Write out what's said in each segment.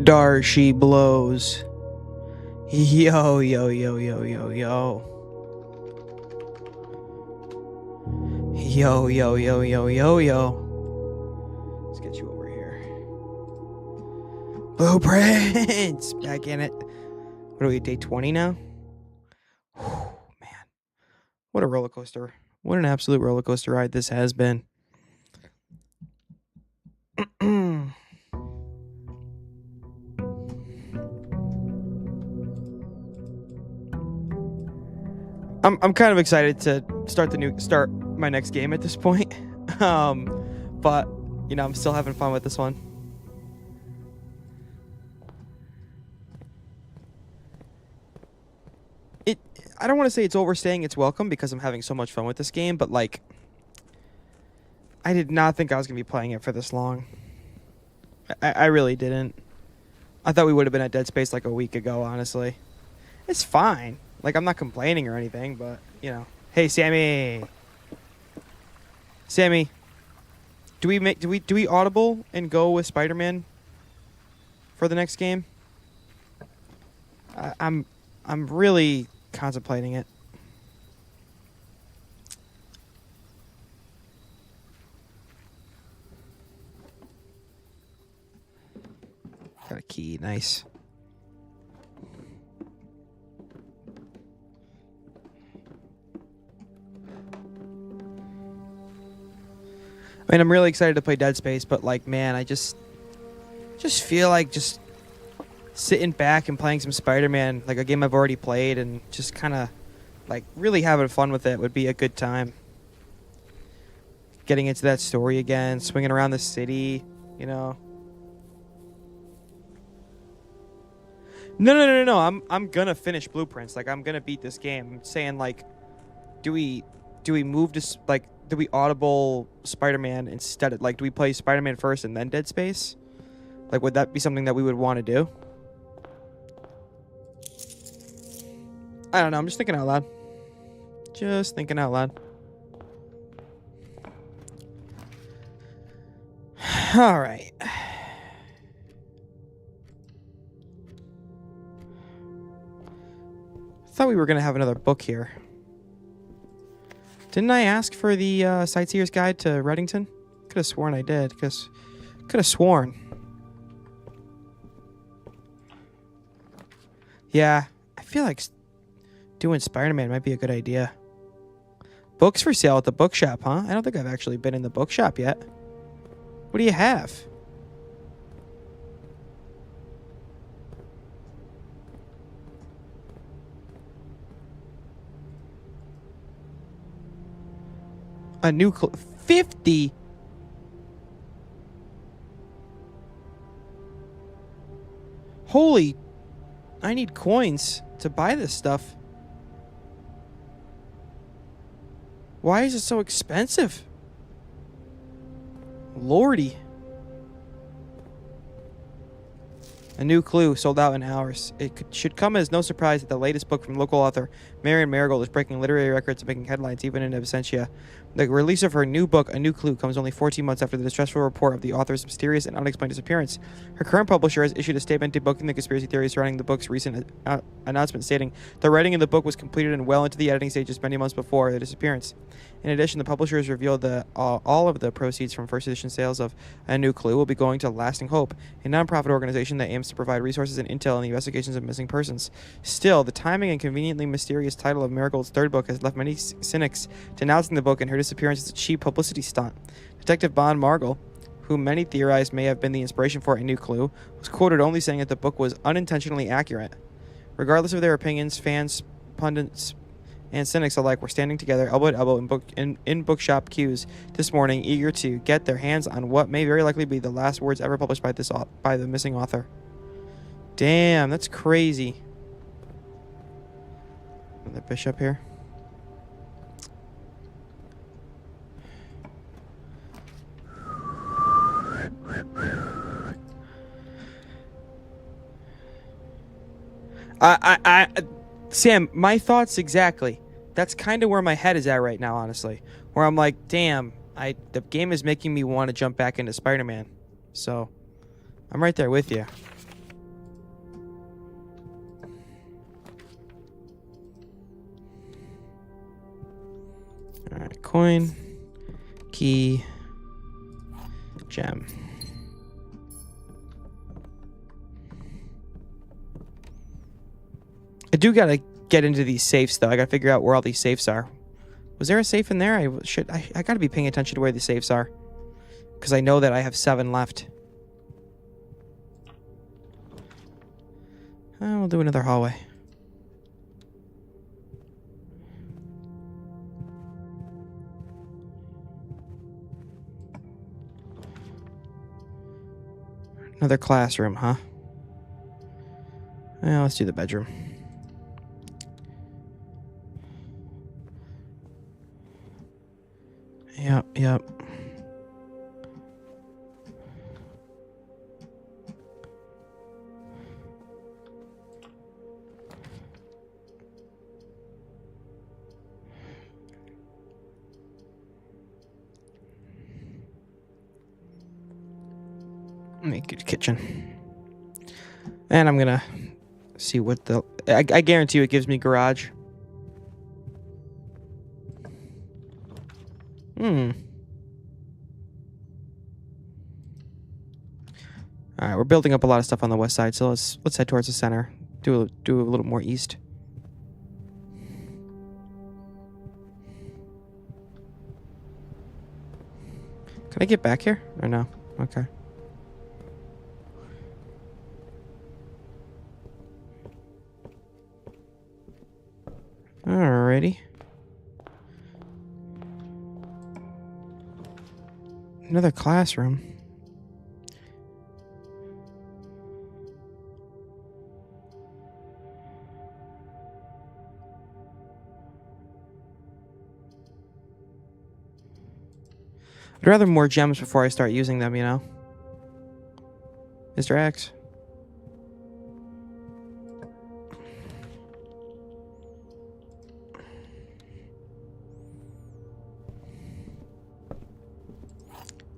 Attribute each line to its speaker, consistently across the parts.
Speaker 1: Darcy blows. Yo, yo, yo, yo, yo, yo. Yo, yo, yo, yo, yo, yo. Let's get you over here. Blueprints! Back in it. What are we, day 20 now? Whew, man. What a roller coaster. What an absolute roller coaster ride this has been. I'm kind of excited to start my next game at this point. But you know, I'm still having fun with this one. I don't want to say it's overstaying its welcome because I'm having so much fun with this game, but like I did not think I was going to be playing it for this long. I really didn't. I thought we would have been at Dead Space like a week ago, honestly. It's fine. Like, I'm not complaining or anything, but, you know. Hey, Sammy. Sammy. Do we audible and go with Spider-Man for the next game? I'm really contemplating it. Got a key, nice. I mean, I'm really excited to play Dead Space, but like, man, I just feel like just sitting back and playing some Spider-Man, like a game I've already played, and just kind of like really having fun with it would be a good time. Getting into that story again, swinging around the city, you know. No. I'm gonna finish Blueprints. Like, I'm gonna beat this game. I'm saying, like, do we move to, like, do we audible Spider-Man instead of, like, do we play Spider-Man first and then Dead Space? Like, would that be something that we would want to do? I don't know. I'm just thinking out loud. Just thinking out loud. All right. Thought we were going to have another book here. Didn't I ask for the Sightseer's Guide to Reddington? Could have sworn I did. Could have sworn. Yeah, I feel like doing Spider-Man might be a good idea. Books for sale at the bookshop, huh? I don't think I've actually been in the bookshop yet. What do you have? A new 50. Holy, I need coins to buy this stuff. Why is it so expensive? Lordy. A new clue sold out in hours. Should come as no surprise that the latest book from local author Marion Marigold is breaking literary records and making headlines even in absentia. The release of her new book, A New Clue, comes only 14 months after the distressful report of the author's mysterious and unexplained disappearance. Her current publisher has issued a statement debunking the conspiracy theories surrounding the book's recent announcement, stating the writing of the book was completed and well into the editing stages many months before the disappearance. In addition, the publisher has revealed that all of the proceeds from first edition sales of A New Clue will be going to Lasting Hope, a nonprofit organization that aims to provide resources and intel in the investigations of missing persons. Still, the timing and conveniently mysterious title of Marigold's third book has left many cynics denouncing the book and her disappearance as a cheap publicity stunt. Detective Bond Margle, whom many theorized may have been the inspiration for A New Clue, was quoted only saying that the book was unintentionally accurate. Regardless of their opinions, fans, pundits, and cynics alike were standing together elbow to elbow in bookshop queues this morning, eager to get their hands on what may very likely be the last words ever published by the missing author. Damn, that's crazy. The bishop here. Sam, my thoughts exactly. That's kind of where my head is at right now, honestly. Where I'm like, damn, the game is making me want to jump back into Spider-Man. So, I'm right there with you. All right, coin, key, gem. I do gotta get into these safes though. I gotta figure out where all these safes are. Was there a safe in there? I gotta be paying attention to where the safes are, because I know that I have 7 left. We'll do another hallway. Another classroom, huh? Yeah, let's do the bedroom. Yep. Make it kitchen. And I'm gonna see what the... I guarantee you it gives me garage. Alright, we're building up a lot of stuff on the west side, so let's head towards the center. Do a little more east. Can I get back here? Or no? Okay. Alrighty. Another classroom. I'd rather more gems before I start using them, you know? Mr. X.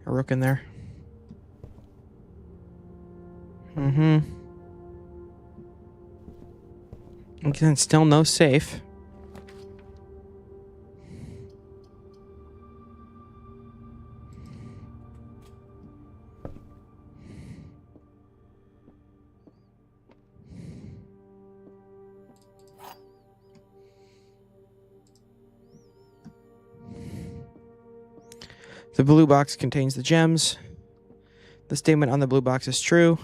Speaker 1: A rook in there. Again, still no safe. The blue box contains the gems. The statement on the blue box is true.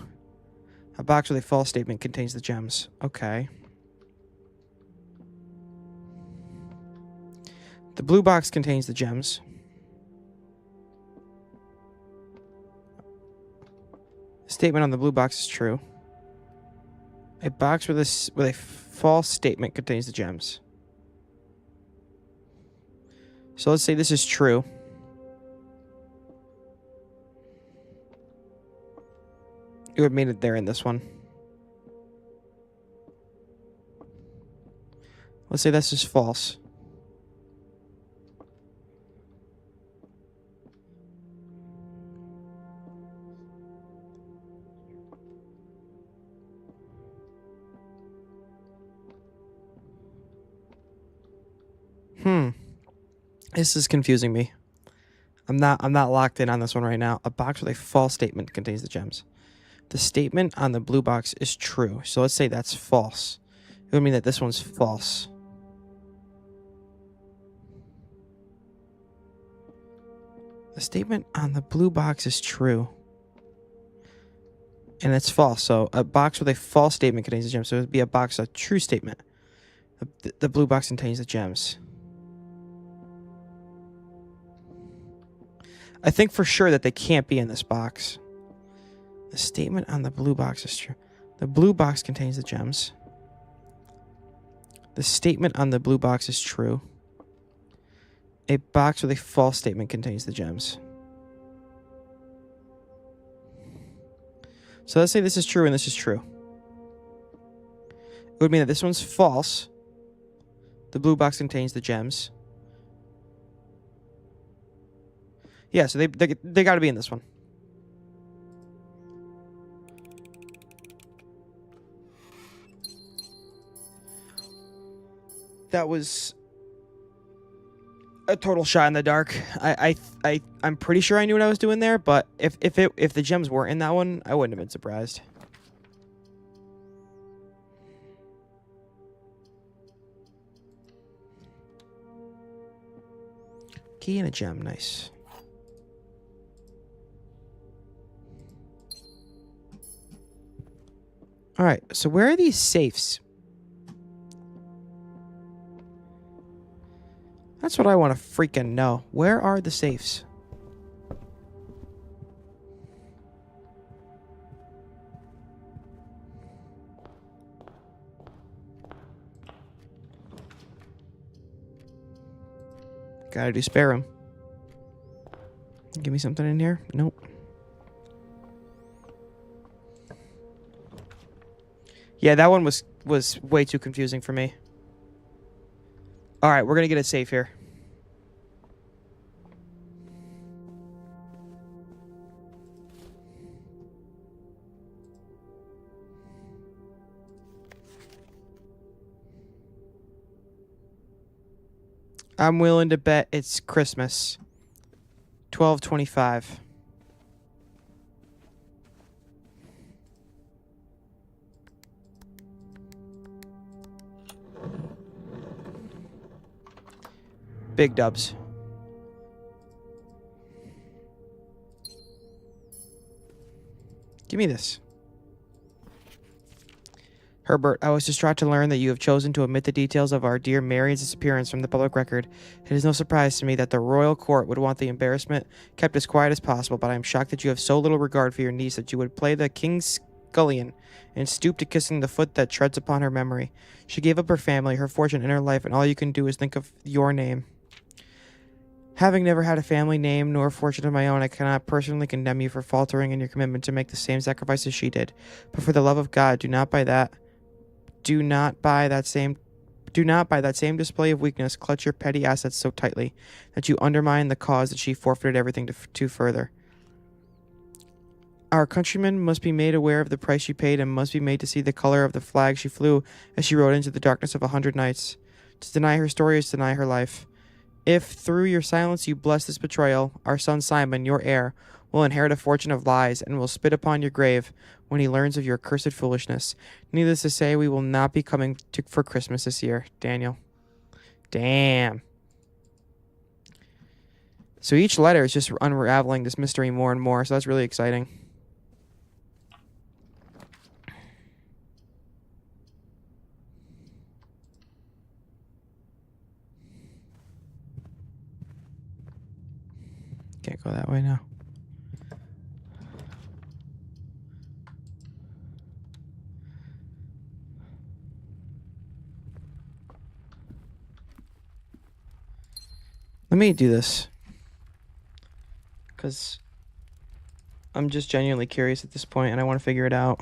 Speaker 1: A box with a false statement contains the gems. Okay. The blue box contains the gems. The statement on the blue box is true. A box with a false statement contains the gems. So let's say this is true. It would mean that they're in this one. Let's say this is false. This is confusing me. I'm not locked in on this one right now. A box with a false statement contains the gems. The statement on the blue box is true. So let's say that's false. It would mean that this one's false. The statement on the blue box is true. And it's false. So a box with a false statement contains the gems. So it would be a box with a true statement. The blue box contains the gems. I think for sure that they can't be in this box. The statement on the blue box is true. The blue box contains the gems. The statement on the blue box is true. A box with a false statement contains the gems. So let's say this is true and this is true. It would mean that this one's false. The blue box contains the gems. Yeah, so they got to be in this one. That was a total shot in the dark. I'm pretty sure I knew what I was doing there, but if the gems weren't in that one, I wouldn't have been surprised. Key and a gem, nice. All right, so where are these safes? That's what I want to freaking know. Where are the safes? Gotta do spare room. Give me something in here. Nope. Yeah, that one was way too confusing for me. All right, we're gonna get a safe here. I'm willing to bet it's Christmas. 12/25. Big dubs. Give me this. Herbert, I was distraught to learn that you have chosen to omit the details of our dear Marian's disappearance from the public record. It is no surprise to me that the royal court would want the embarrassment kept as quiet as possible, but I am shocked that you have so little regard for your niece that you would play the king's scullion and stoop to kissing the foot that treads upon her memory. She gave up her family, her fortune, and her life, and all you can do is think of your name. Having never had a family name nor fortune of my own, I cannot personally condemn you for faltering in your commitment to make the same sacrifices she did. But for the love of God, do not by that same display of weakness clutch your petty assets so tightly that you undermine the cause that she forfeited everything to further. Our countrymen must be made aware of the price she paid and must be made to see the color of the flag she flew as she rode into the darkness of 100 nights. To deny her story is to deny her life. If through your silence you bless this betrayal, our son Simon, your heir, will inherit a fortune of lies and will spit upon your grave when he learns of your cursed foolishness. Needless to say, we will not be coming for Christmas this year, Daniel. Damn. So each letter is just unraveling this mystery more and more, so that's really exciting. Can't go that way now. Let me do this. Because I'm just genuinely curious at this point and I want to figure it out.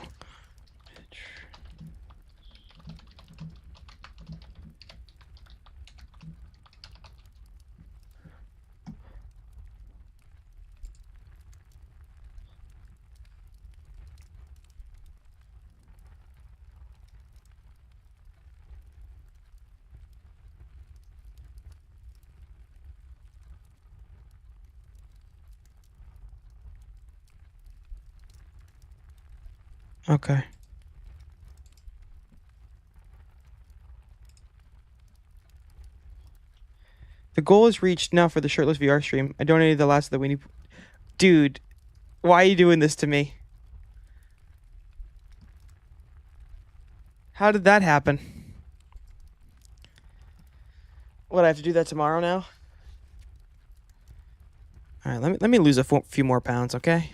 Speaker 1: Okay. The goal is reached now for the shirtless VR stream. I donated the last of the Winnie. Dude, why are you doing this to me? How did that happen? What, I have to do that tomorrow now? All right, let me lose a few more pounds, okay?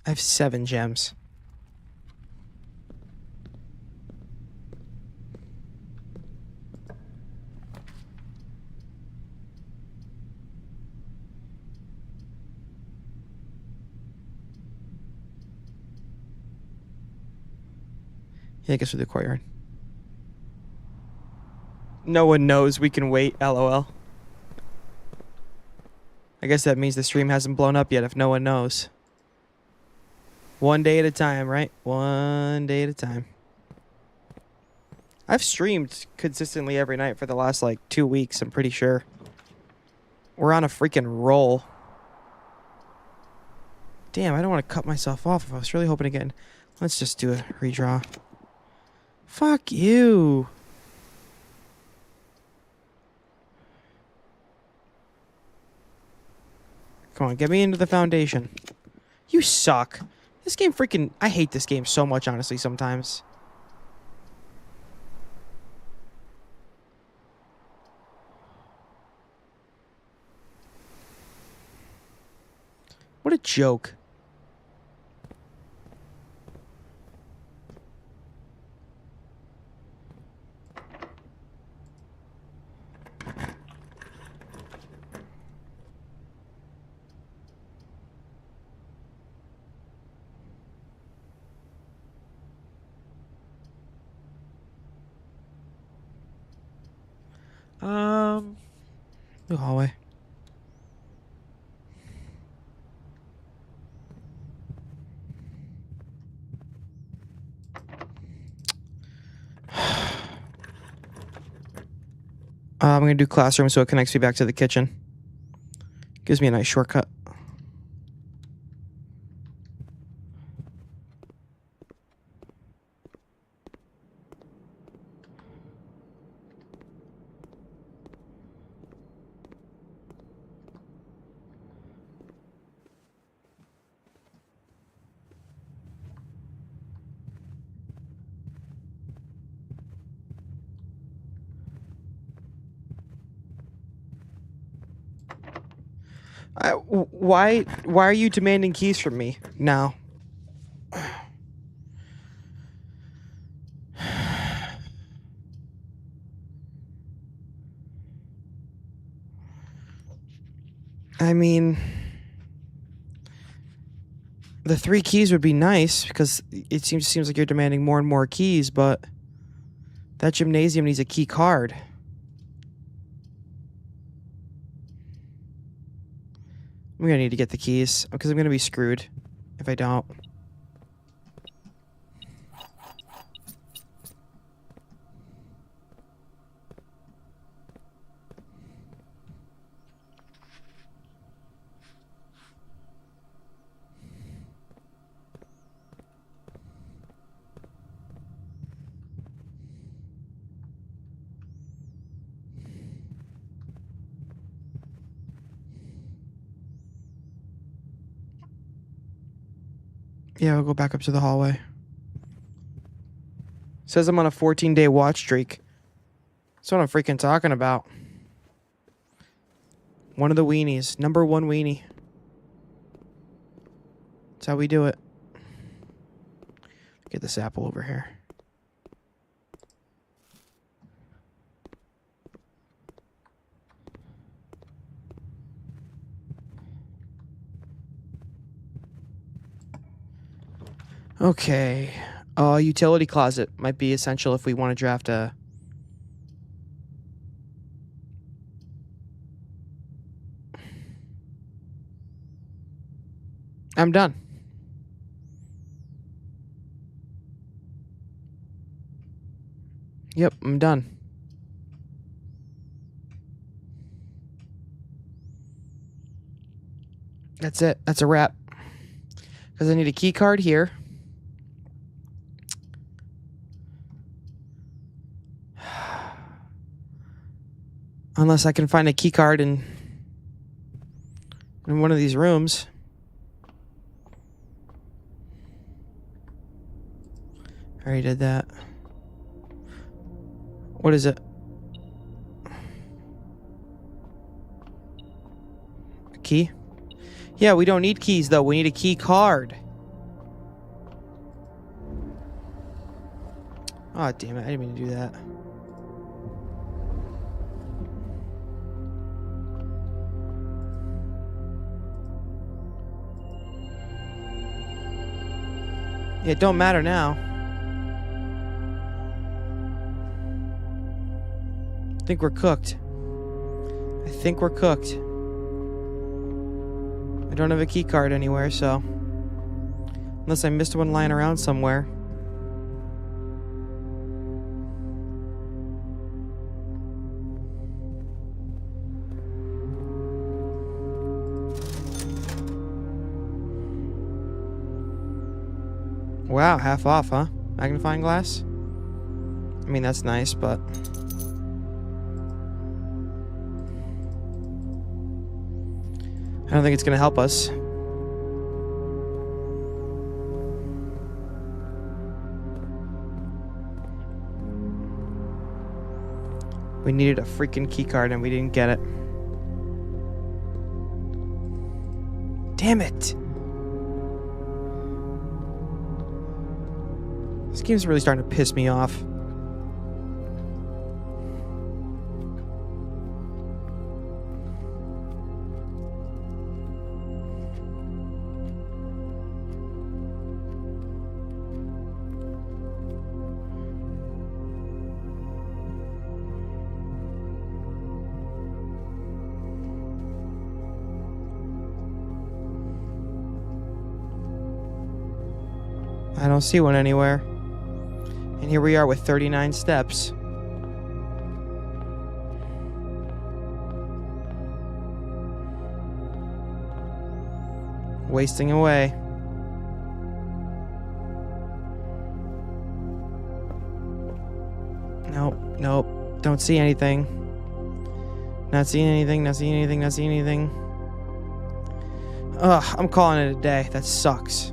Speaker 1: I have 7 gems. Yeah, I guess through the courtyard. No one knows we can wait, LOL. I guess that means the stream hasn't blown up yet if no one knows. One day at a time, right? One day at a time. I've streamed consistently every night for the last, like, 2 weeks, I'm pretty sure. We're on a freaking roll. Damn, I don't want to cut myself off. I was really hoping to get in. Let's just do a redraw. Fuck you. Come on, get me into the foundation. You suck. This game freaking... I hate this game so much, honestly, sometimes. What a joke. The hallway. I'm gonna do classroom so it connects me back to the kitchen. Gives me a nice shortcut. Why are you demanding keys from me now? I mean, the 3 keys would be nice because it seems like you're demanding more and more keys, but that gymnasium needs a key card. I'm gonna need to get the keys because I'm gonna be screwed if I don't. Yeah, I'll go back up to the hallway. Says I'm on a 14-day watch streak. That's what I'm freaking talking about. One of the weenies. Number 1 weenie. That's how we do it. Get this apple over here. Okay. Utility closet might be essential if we want to draft a... I'm done. Yep, I'm done. That's it. That's a wrap. Because I need a key card here. Unless I can find a key card in one of these rooms. I already did that. What is it? A key? Yeah, we don't need keys though. We need a key card. Oh, damn it. I didn't mean to do that. Yeah, it don't matter now. I think we're cooked. I think we're cooked. I don't have a key card anywhere, so... Unless I missed one lying around somewhere. Wow, half off, huh? Magnifying glass? I mean, that's nice, but... I don't think it's gonna help us. We needed a freaking keycard and we didn't get it. Damn it! This game's really starting to piss me off. I don't see one anywhere. And here we are with 39 steps. Wasting away. Nope, nope. Don't see anything. Not seeing anything, not seeing anything, not seeing anything. Ugh, I'm calling it a day. That sucks.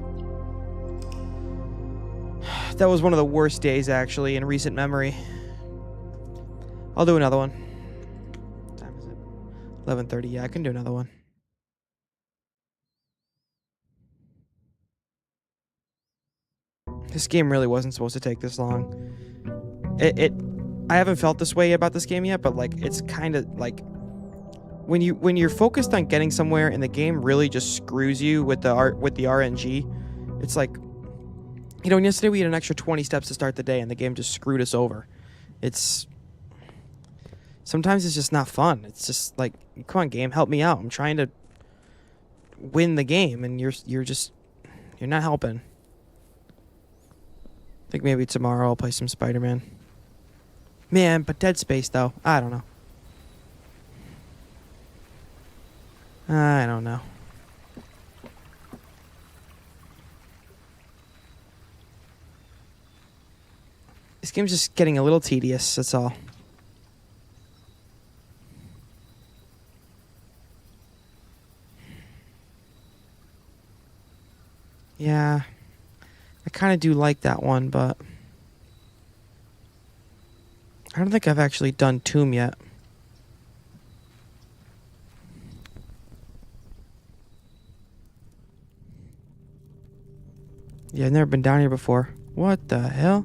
Speaker 1: That was one of the worst days, actually, in recent memory. I'll do another one. What time is it? 11:30. Yeah, I can do another one. This game really wasn't supposed to take this long. I haven't felt this way about this game yet, but like it's kind of like when you're focused on getting somewhere and the game really just screws you with the RNG. It's like, you know, yesterday we had an extra 20 steps to start the day and the game just screwed us over. Sometimes it's just not fun. It's just like, come on, game, help me out. I'm trying to win the game and you're not helping. I think maybe tomorrow I'll play some Spider-Man. Man, but Dead Space though, I don't know. I don't know. This game's just getting a little tedious, that's all. Yeah, I kind of do like that one, but I don't think I've actually done Tomb yet. Yeah, I've never been down here before. What the hell?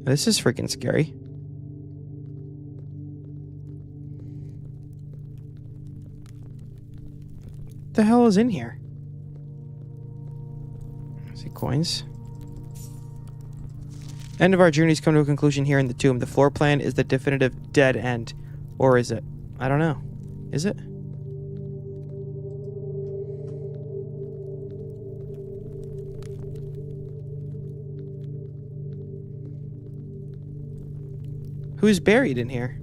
Speaker 1: This is freaking scary. What the hell is in here? I see coins. End of our journey's come to a conclusion here in the tomb. The floor plan is the definitive dead end. Or is it? I don't know. Is it? Who's buried in here?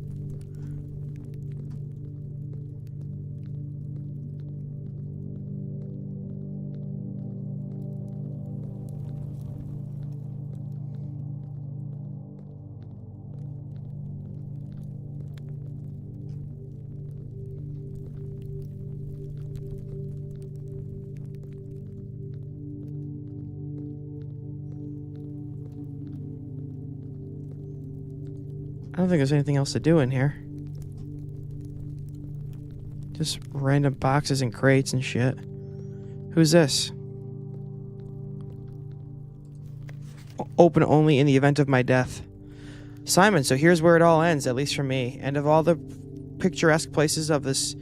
Speaker 1: I don't think there's anything else to do in here. Just random boxes and crates and shit. Who's this? Open only in the event of my death. Simon, so here's where it all ends, at least for me. And of all the picturesque places of this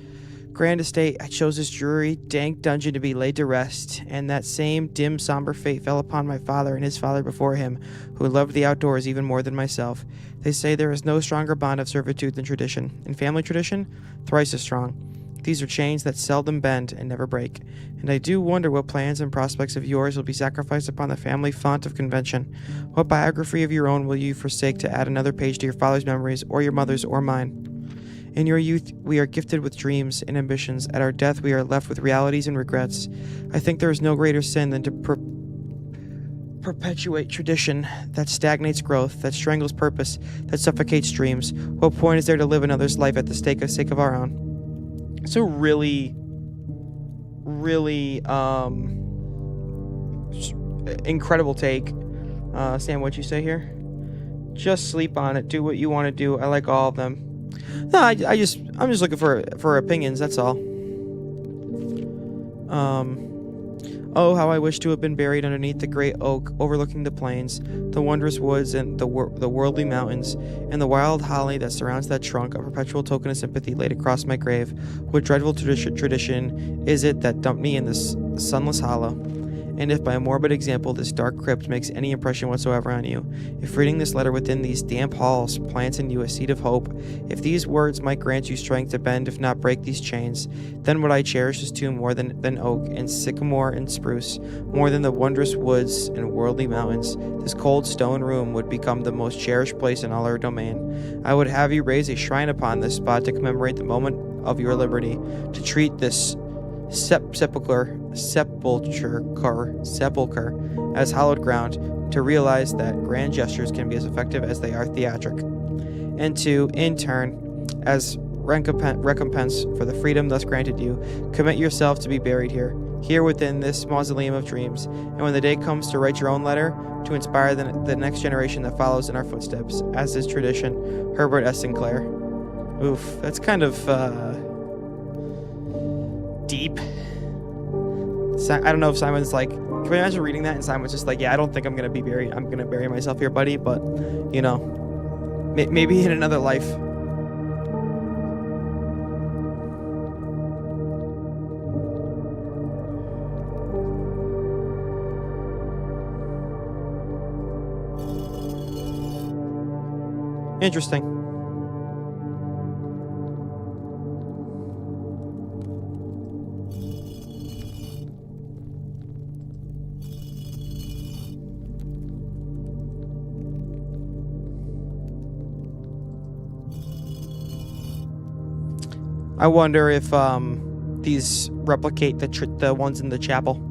Speaker 1: grand estate, I chose this dreary, dank dungeon to be laid to rest, and that same dim, somber fate fell upon my father and his father before him, who loved the outdoors even more than myself. They say there is no stronger bond of servitude than tradition, and family tradition, thrice as strong. These are chains that seldom bend and never break, and I do wonder what plans and prospects of yours will be sacrificed upon the family font of convention. What biography of your own will you forsake to add another page to your father's memories, or your mother's, or mine? In your youth, we are gifted with dreams and ambitions. At our death, we are left with realities and regrets. I think there is no greater sin than to perpetuate tradition that stagnates growth, that strangles purpose, that suffocates dreams. What point is there to live another's life at the sake of our own? It's a really incredible take. Sam, what'd you say here? Just sleep on it. Do what you want to do. I like all of them. No, I'm just looking for opinions. That's all. Oh, how I wish to have been buried underneath the great oak overlooking the plains, the wondrous woods, and the worldly mountains, and the wild holly that surrounds that trunk, a perpetual token of sympathy laid across my grave. What dreadful tradition is it that dumped me in this sunless hollow? And if by a morbid example this dark crypt makes any impression whatsoever on you, if reading this letter within these damp halls plants in you a seed of hope, if these words might grant you strength to bend if not break these chains, then would I cherish this tomb more than oak and sycamore and spruce, more than the wondrous woods and worldly mountains. This cold stone room would become the most cherished place in all our domain. I would have you raise a shrine upon this spot to commemorate the moment of your liberty, to treat this sepulcher as hallowed ground, to realize that grand gestures can be as effective as they are theatric, and to, in turn, as recompense for the freedom thus granted you, commit yourself to be buried here within this mausoleum of dreams, and when the day comes to write your own letter, to inspire the next generation that follows in our footsteps, as is tradition. Herbert S. Sinclair. Oof, that's kind of deep. I don't know if Simon's like, can you imagine reading that and Simon's just like, yeah, I don't think I'm gonna be buried. I'm gonna bury myself here, buddy. But you know, maybe in another life. Interesting. I wonder if these replicate the ones in the chapel.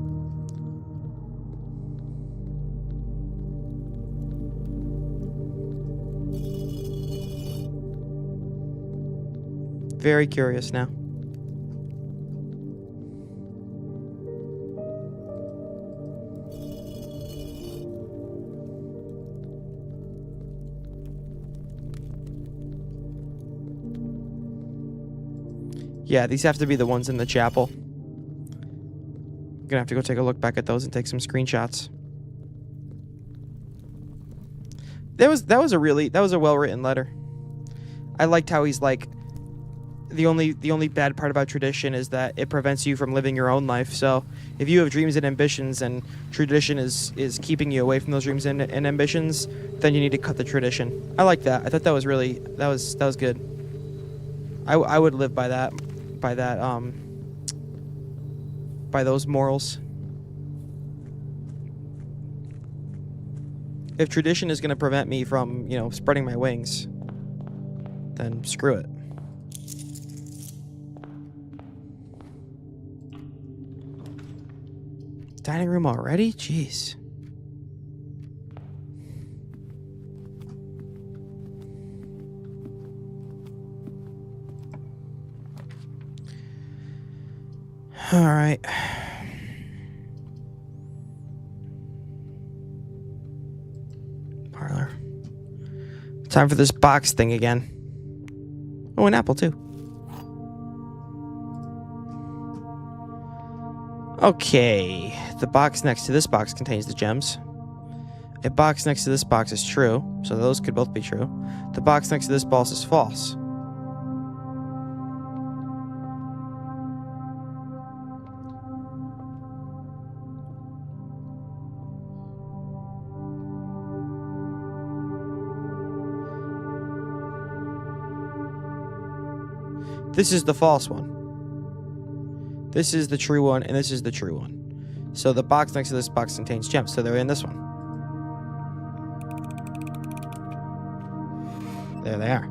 Speaker 1: Very curious now. Yeah, these have to be the ones in the chapel. I'm gonna have to go take a look back at those and take some screenshots. That was a well-written letter. I liked how he's like, the only bad part about tradition is that it prevents you from living your own life. So if you have dreams and ambitions and tradition is keeping you away from those dreams and ambitions, then you need to cut the tradition. I like that. I thought that was good. I would live by those morals. If tradition is going to prevent me from, spreading my wings, then screw it. Dining room already? Jeez. All right. Parlor. Time for this box thing again. Oh, an apple too. Okay. The box next to this box contains the gems. A box next to this box is true, so those could both be true. The box next to this box is false. This is the false one. This is the true one, and this is the true one. So the box next to this box contains gems, so they're in this one. There they are.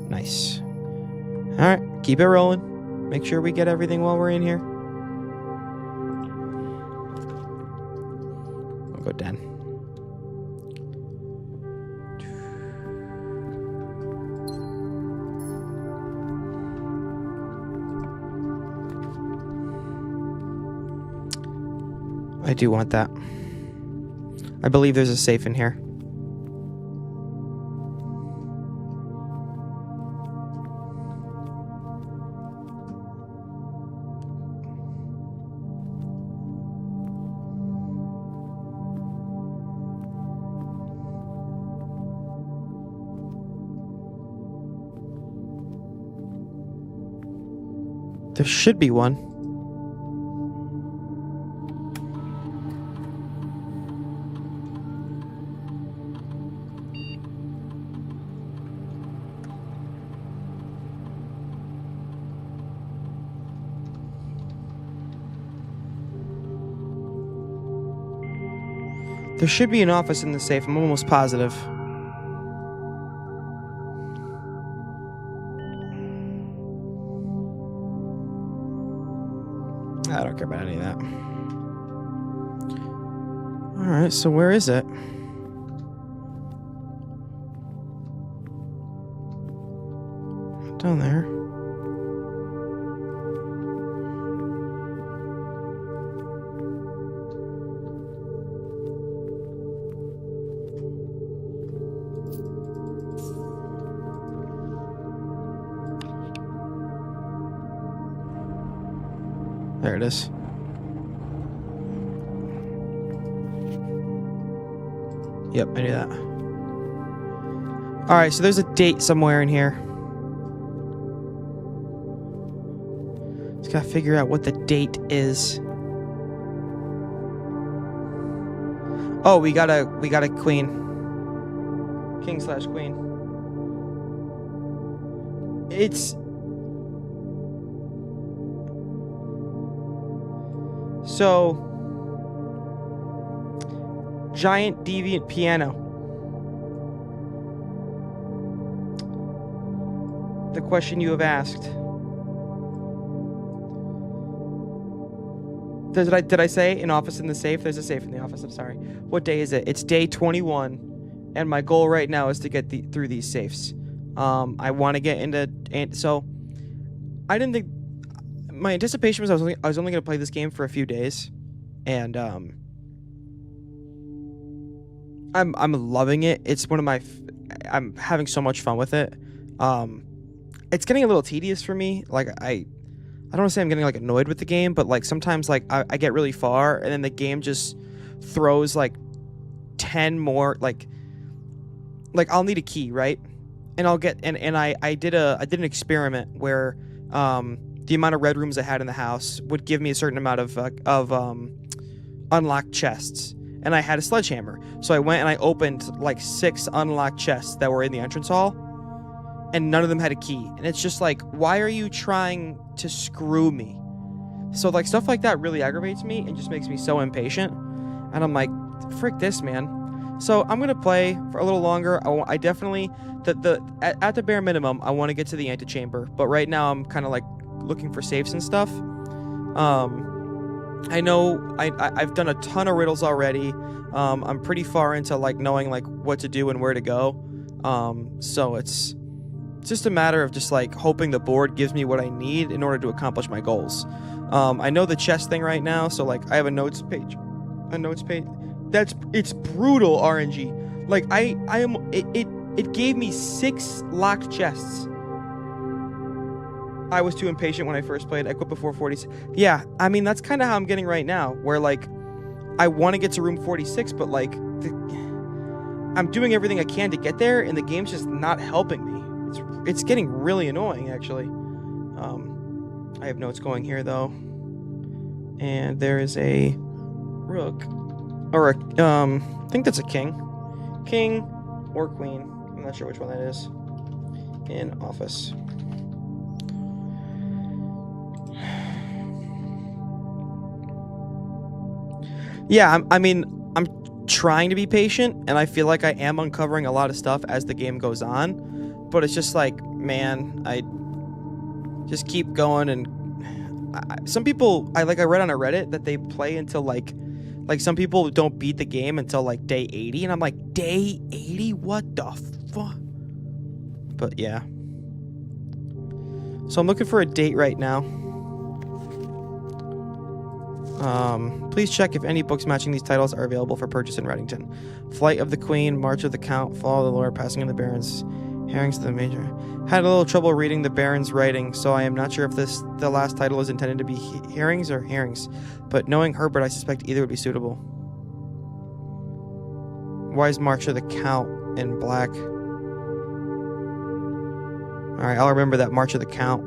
Speaker 1: Nice. Alright, keep it rolling. Make sure we get everything while we're in here. I'll go down. I do want that. I believe there's a safe in here. There should be one. There should be an office in the safe. I'm almost positive. I don't care about any of that. Alright, so where is it? Down there. There it is. Yep, I knew that. Alright, so there's a date somewhere in here. Just gotta figure out what the date is. Oh, we got a queen. King/queen. It's... So, giant deviant piano. The question you have asked. Did I say an office in the safe? There's a safe in the office, I'm sorry. What day is it? It's day 21, and my goal right now is to get through these safes. I want to get into... So, I didn't think... My anticipation was I was only going to play this game for a few days, and I'm loving it. It's one of my I'm having so much fun with it. It's getting a little tedious for me. Like I don't want to say I'm getting like annoyed with the game, but like sometimes like I get really far and then the game just throws like 10 more like I'll need a key, right? And I'll get and I did an experiment where the amount of red rooms I had in the house would give me a certain amount of unlocked chests. And I had a sledgehammer. So I went and I opened like 6 unlocked chests that were in the entrance hall. And none of them had a key. And it's just like, why are you trying to screw me? So like stuff like that really aggravates me and just makes me so impatient. And I'm like, frick this, man. So I'm going to play for a little longer. I definitely, at the bare minimum, I want to get to the antechamber. But right now I'm kind of like looking for safes and stuff. I know I've done a ton of riddles already. I'm pretty far into like knowing like what to do and where to go. So it's just a matter of just like hoping the board gives me what I need in order to accomplish my goals. I know the chess thing right now, so like I have a notes page. It's brutal RNG. Like it gave me 6 locked chests. I was too impatient when I first played. I quit before 40. Yeah, I mean, that's kind of how I'm getting right now, where, like, I want to get to room 46, but, like, I'm doing everything I can to get there, and the game's just not helping me. It's getting really annoying, actually. I have notes going here, though. And there is a rook. Or I think that's a king. King or queen. I'm not sure which one that is. In office. Yeah, I mean, I'm trying to be patient, and I feel like I am uncovering a lot of stuff as the game goes on. But it's just like, man, I just keep going, and some people, I read on a Reddit that they play until like some people don't beat the game until like day 80, and I'm like, day 80? What the fuck? But yeah. So I'm looking for a date right now. Please check if any books matching these titles are available for purchase in Reddington. Flight of the Queen, March of the Count, Fall of the Lord, Passing of the Barons, Herrings to the Major. Had a little trouble reading the Baron's writing, so I am not sure if the last title is intended to be Herrings or Herrings, but knowing Herbert, I suspect either would be suitable. Why is March of the Count in black? Alright, I'll remember that. March of the Count.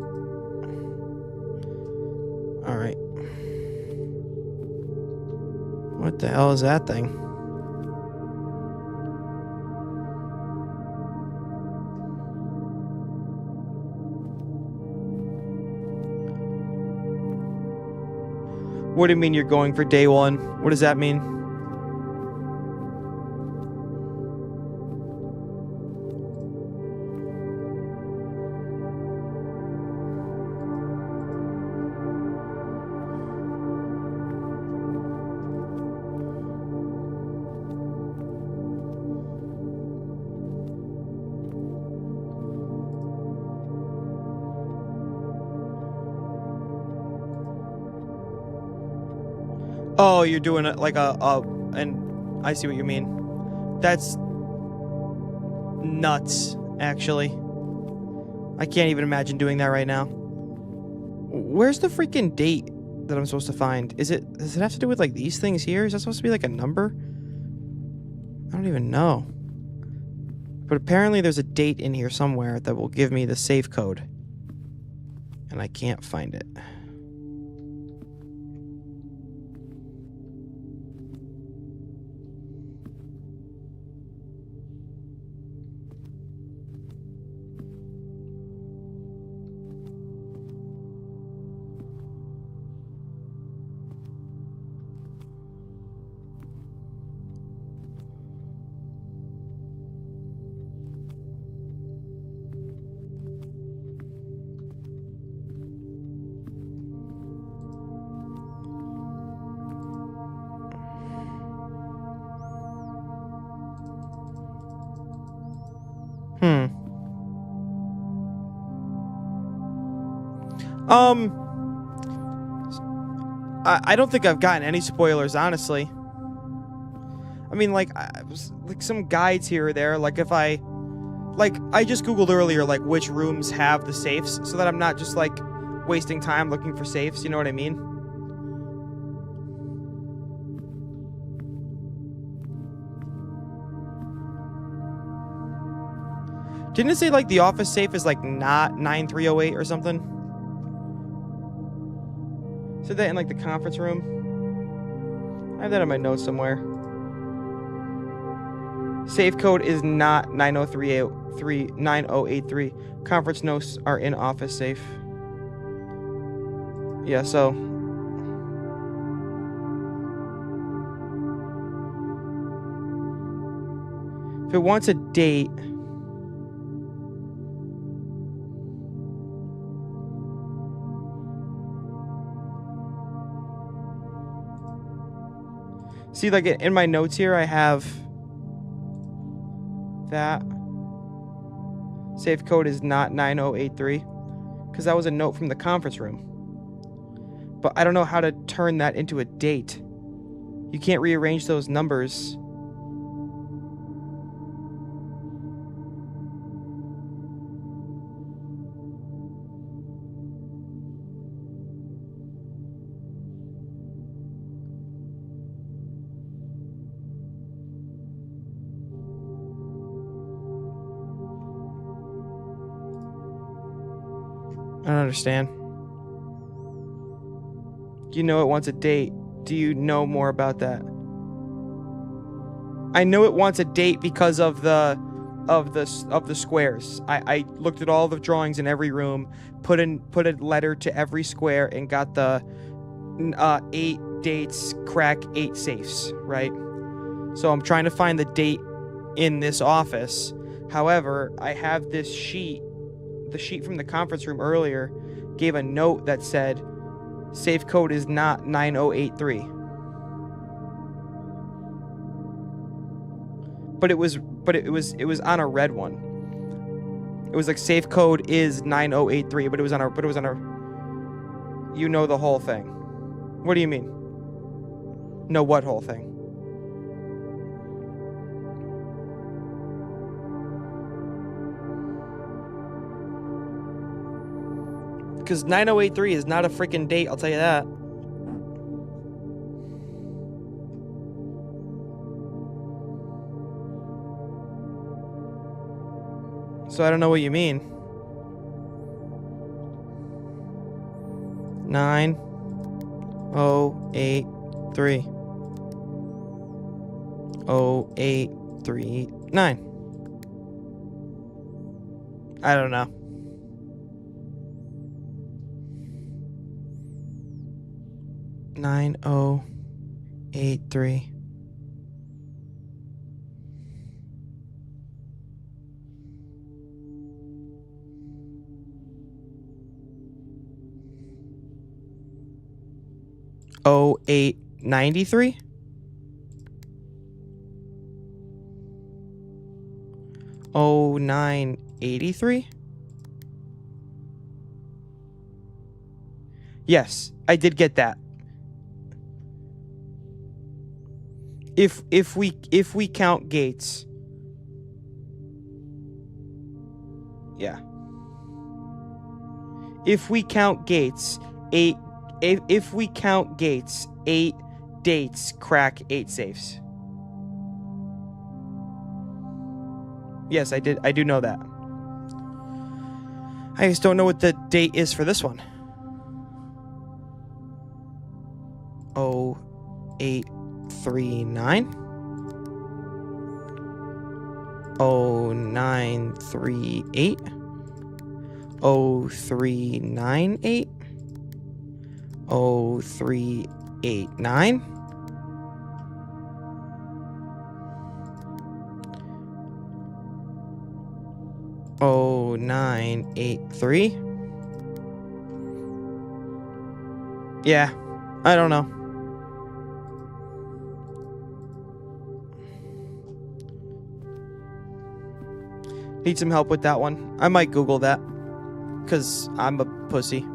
Speaker 1: Alright. What the hell is that thing? What do you mean you're going for day one? What does that mean? Oh, you're doing it like and I see what you mean. That's nuts, actually. I can't even imagine doing that right now. Where's the freaking date that I'm supposed to find? Does it have to do with like these things here? Is that supposed to be like a number? I don't even know. But apparently there's a date in here somewhere that will give me the safe code. And I can't find it. I don't think I've gotten any spoilers, honestly. I mean, like some guides here or there. Like if I just Googled earlier, like which rooms have the safes, so that I'm not just like wasting time looking for safes. You know what I mean? Didn't it say like the office safe is like not 9308 or something? Said that in like the conference room. I have that in my notes somewhere. Safe code is not 9083. Conference notes are in office safe. Yeah, so if it wants a date, see, like in my notes here, I have that safe code is not 9083 because that was a note from the conference room. But I don't know how to turn that into a date. You can't rearrange those numbers. I don't understand. You know it wants a date. Do you know more about that? I know it wants a date because of the squares. I looked at all the drawings in every room, put a letter to every square, and got the 8 dates crack 8 safes, right? So I'm trying to find the date in this office. However, I have this sheet. The sheet from the conference room earlier gave a note that said safe code is not 9083. But it was on a red one. It was like safe code is 9083, but it was on a you know the whole thing. What do you mean? Know what whole thing? Because 9083 is not a freaking date, I'll tell you that. So I don't know what you mean. 9083. 0839. I don't know. Nine oh eight three. Oh 0893. 0983. Yes, I did get that. If we count gates. Yeah. If we count gates, if we count gates, 8 dates crack 8 safes. Yes, I do know that. I just don't know what the date is for this one. 0839. 0938. 0398. 0389. 0983. Yeah, I don't know. Need some help with that one. I might Google that, because I'm a pussy.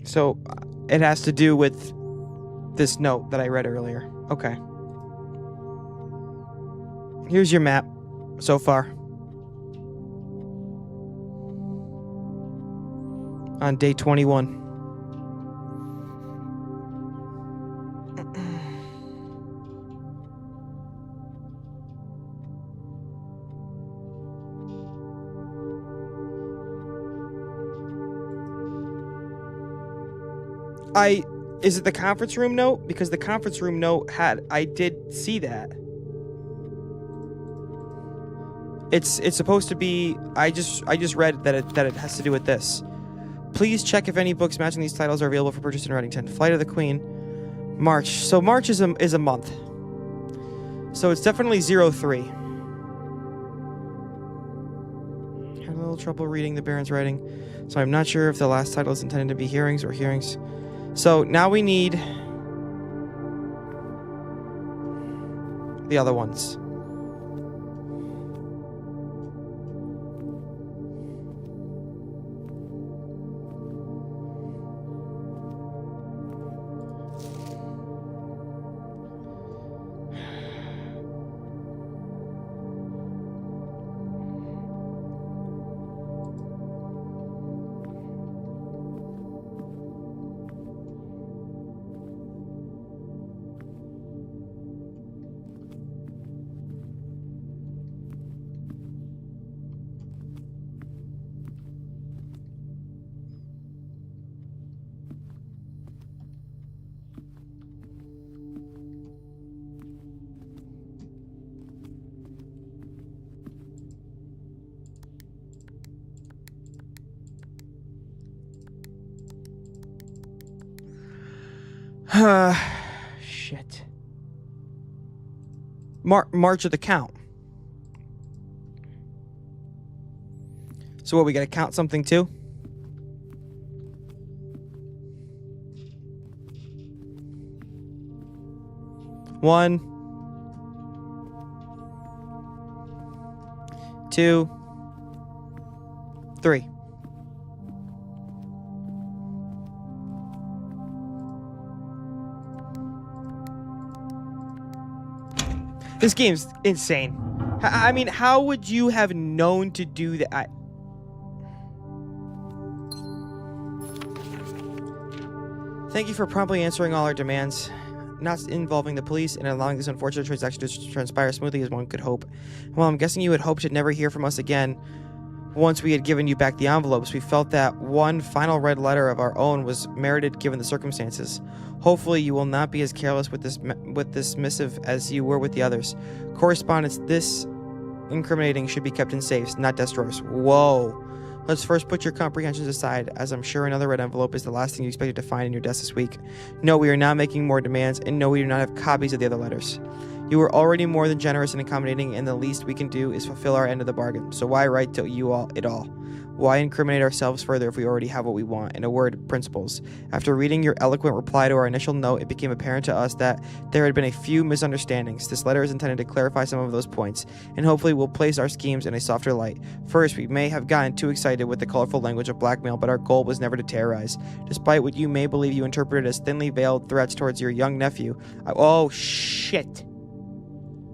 Speaker 1: So it has to do with this note that I read earlier. Okay. Here's your map so far. On day 21. Is it the conference room note? Because the conference room note I did see that. It's supposed to be, I just read that it has to do with this. Please check if any books matching these titles are available for purchase in Reddington. Flight of the Queen, March. So March is a month. So it's definitely 03. Had a little trouble reading the Baron's writing, so I'm not sure if the last title is intended to be hearings or hearings. So now we need the other ones. Shit. March of the Count. So what, we gotta count something too? One, two, three. This game's insane. I mean, how would you have known to do that? Thank you for promptly answering all our demands, not involving the police, and allowing this unfortunate transaction to transpire smoothly as one could hope. Well, I'm guessing you had hoped to never hear from us again. Once we had given you back the envelopes, we felt that one final red letter of our own was merited given the circumstances. Hopefully, you will not be as careless with this missive as you were with the others. Correspondence this incriminating should be kept in safes, not desk drawers. Whoa. Let's first put your comprehensions aside, as I'm sure another red envelope is the last thing you expected to find in your desk this week. No, we are not making more demands, and no, we do not have copies of the other letters. You were already more than generous and accommodating, and the least we can do is fulfill our end of the bargain. So why write to you all at all? Why incriminate ourselves further if we already have what we want? In a word, principles. After reading your eloquent reply to our initial note, it became apparent to us that there had been a few misunderstandings. This letter is intended to clarify some of those points, and hopefully will place our schemes in a softer light. First, we may have gotten too excited with the colorful language of blackmail, but our goal was never to terrorize. Despite what you may believe you interpreted as thinly veiled threats towards your young nephew, oh shit.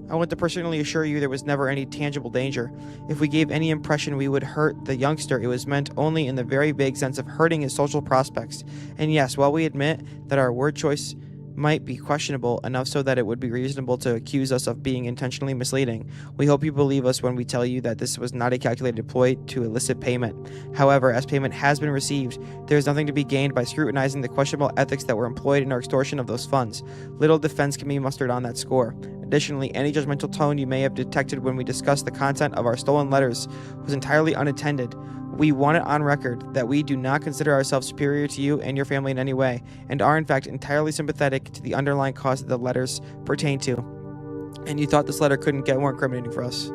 Speaker 1: I want to personally assure you there was never any tangible danger. If we gave any impression we would hurt the youngster, it was meant only in the very vague sense of hurting his social prospects. And yes, while we admit that our word choice might be questionable enough so that it would be reasonable to accuse us of being intentionally misleading, we hope you believe us when we tell you that this was not a calculated ploy to elicit payment. However, as payment has been received, there is nothing to be gained by scrutinizing the questionable ethics that were employed in our extortion of those funds. Little defense can be mustered on that score. Additionally, any judgmental tone you may have detected when we discussed the content of our stolen letters was entirely unintended. We want it on record that we do not consider ourselves superior to you and your family in any way, and are in fact entirely sympathetic to the underlying cause that the letters pertain to. And you thought this letter couldn't get more incriminating for us.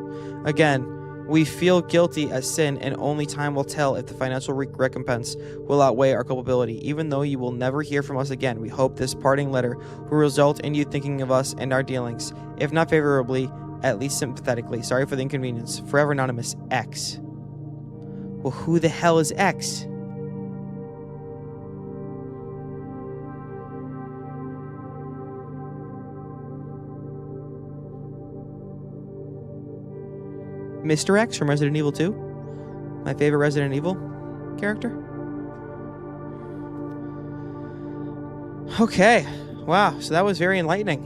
Speaker 1: Again, we feel guilty as sin, and only time will tell if the financial recompense will outweigh our culpability. Even though you will never hear from us again, we hope this parting letter will result in you thinking of us and our dealings, if not favorably, at least sympathetically. Sorry for the inconvenience. Forever Anonymous, X. Well, who the hell is X? Mr. X from Resident Evil 2? My favorite Resident Evil character? Okay. Wow, so that was very enlightening.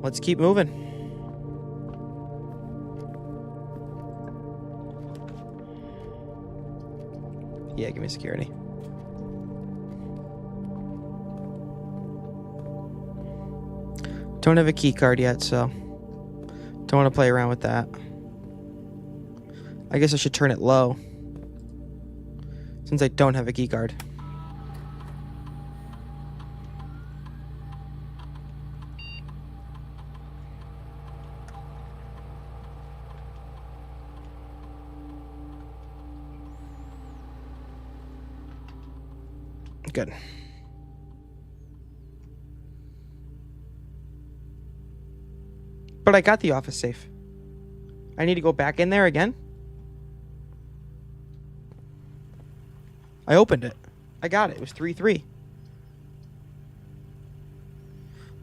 Speaker 1: Let's keep moving. Yeah, give me security. Don't have a key card yet, so don't want to play around with that. I guess I should turn it low, since I don't have a key card. Good. But I got the office safe. I need to go back in there again? I opened it. I got it. It was 3-3.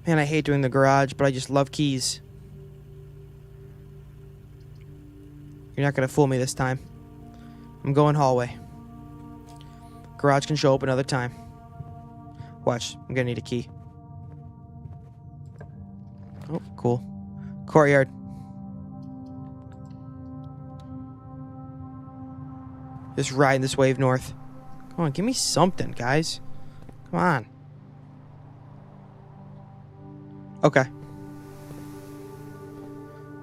Speaker 1: Man, I hate doing the garage, but I just love keys. You're not going to fool me this time. I'm going hallway. Garage can show up another time. Watch. I'm going to need a key. Oh, cool. Courtyard. Just riding this wave north. Come on, give me something, guys. Come on. Okay.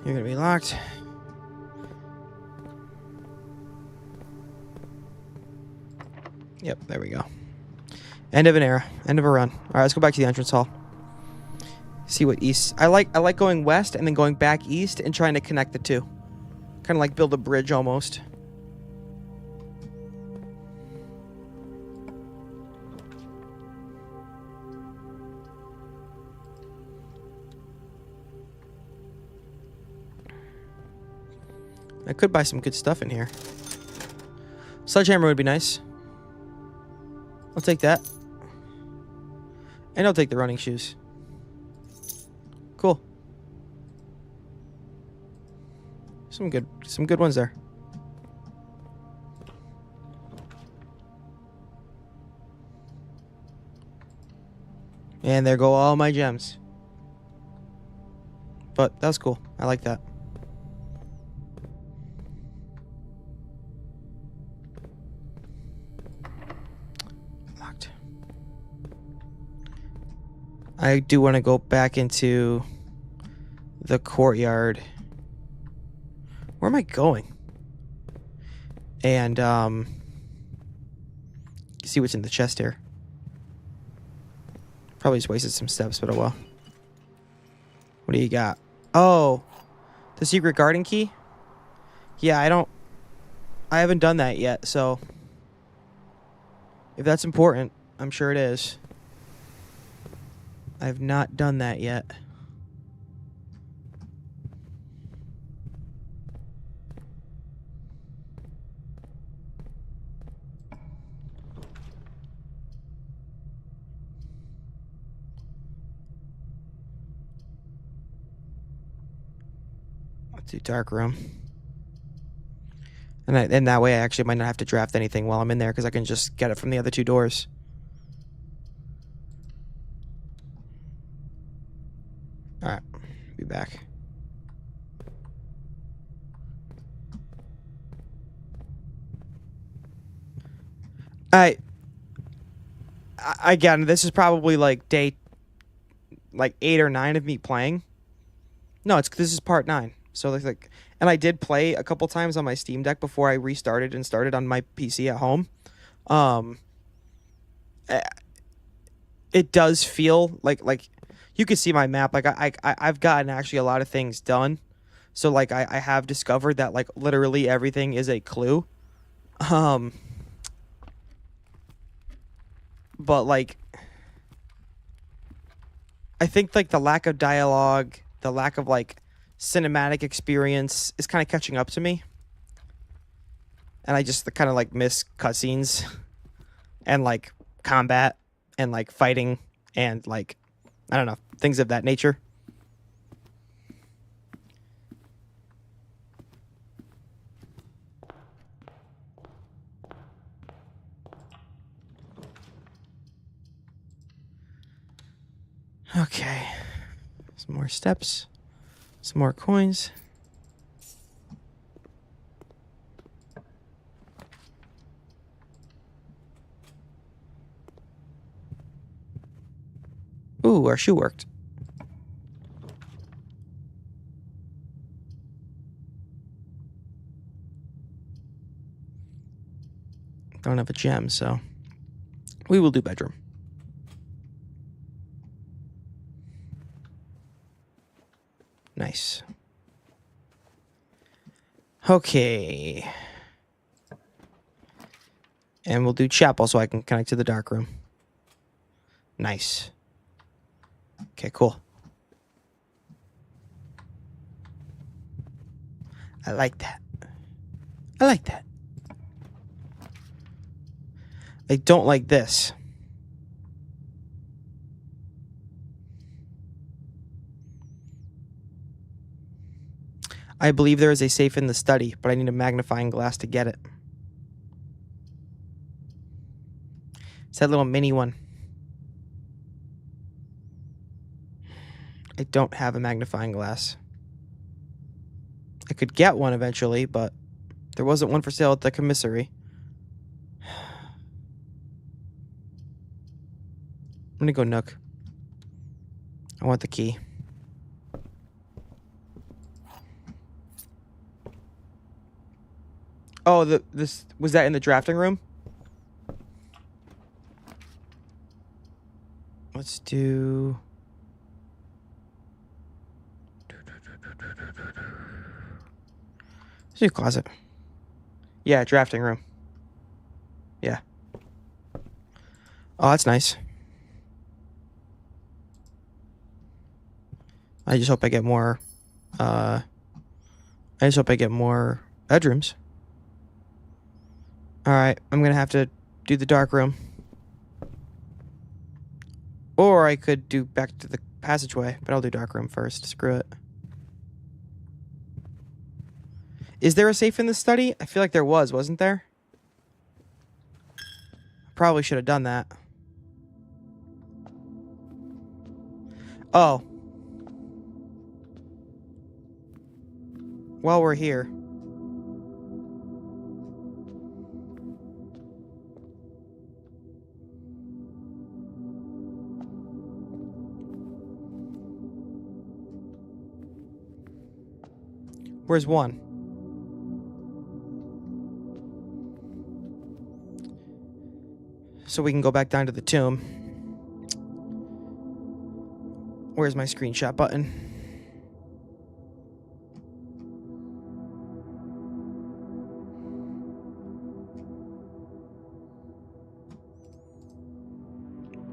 Speaker 1: You're gonna be locked. Yep, there we go. End of an era. End of a run. All right, let's go back to the entrance hall. See what east. I like going west and then going back east and trying to connect the two. Kind of like build a bridge almost. I could buy some good stuff in here. Sledgehammer would be nice. I'll take that. And I'll take the running shoes. Cool. Some good ones there. And there go all my gems. But that was cool. I like that. Locked. I do want to go back into the courtyard. Where am I going? And see what's in the chest here. Probably just wasted some steps, but oh well. What do you got? Oh, the secret garden key? Yeah, I haven't done that yet, so if that's important, I'm sure it is. I've not done that yet. Let's do dark room. And that way I actually might not have to draft anything while I'm in there because I can just get it from the other two doors. Alright, be back. Again, this is probably like day 8 or 9 of me playing. No, this is part 9. So like, and I did play a couple times on my Steam Deck before I restarted and started on my PC at home. It does feel like you can see my map. Like I've gotten actually a lot of things done. So like I have discovered that like literally everything is a clue. But like I think like the lack of dialogue, the lack of like cinematic experience is kind of catching up to me. And I just kind of like miss cutscenes and like combat and like fighting and like, I don't know, things of that nature. Okay. Some more steps. Some more coins. Ooh, our shoe worked. Don't have a gem, so we will do bedroom. Nice. Okay. And we'll do chapel so I can connect to the dark room. Nice. Okay, cool. I like that. I like that. I don't like this. I believe there is a safe in the study, but I need a magnifying glass to get it. It's that little mini one. I don't have a magnifying glass. I could get one eventually, but there wasn't one for sale at the commissary. I'm gonna go Nook. I want the key. Oh, this was that in the drafting room? Let's do... Let's do closet. Yeah, drafting room. Yeah. Oh, that's nice. I just hope I get more... I just hope I get more bedrooms. Alright, I'm gonna have to do the dark room. Or I could do back to the passageway, but I'll do dark room first. Screw it. Is there a safe in this study? I feel like there was, wasn't there? Probably should have done that. Oh. While we're here. Where's one? So we can go back down to the tomb. Where's my screenshot button?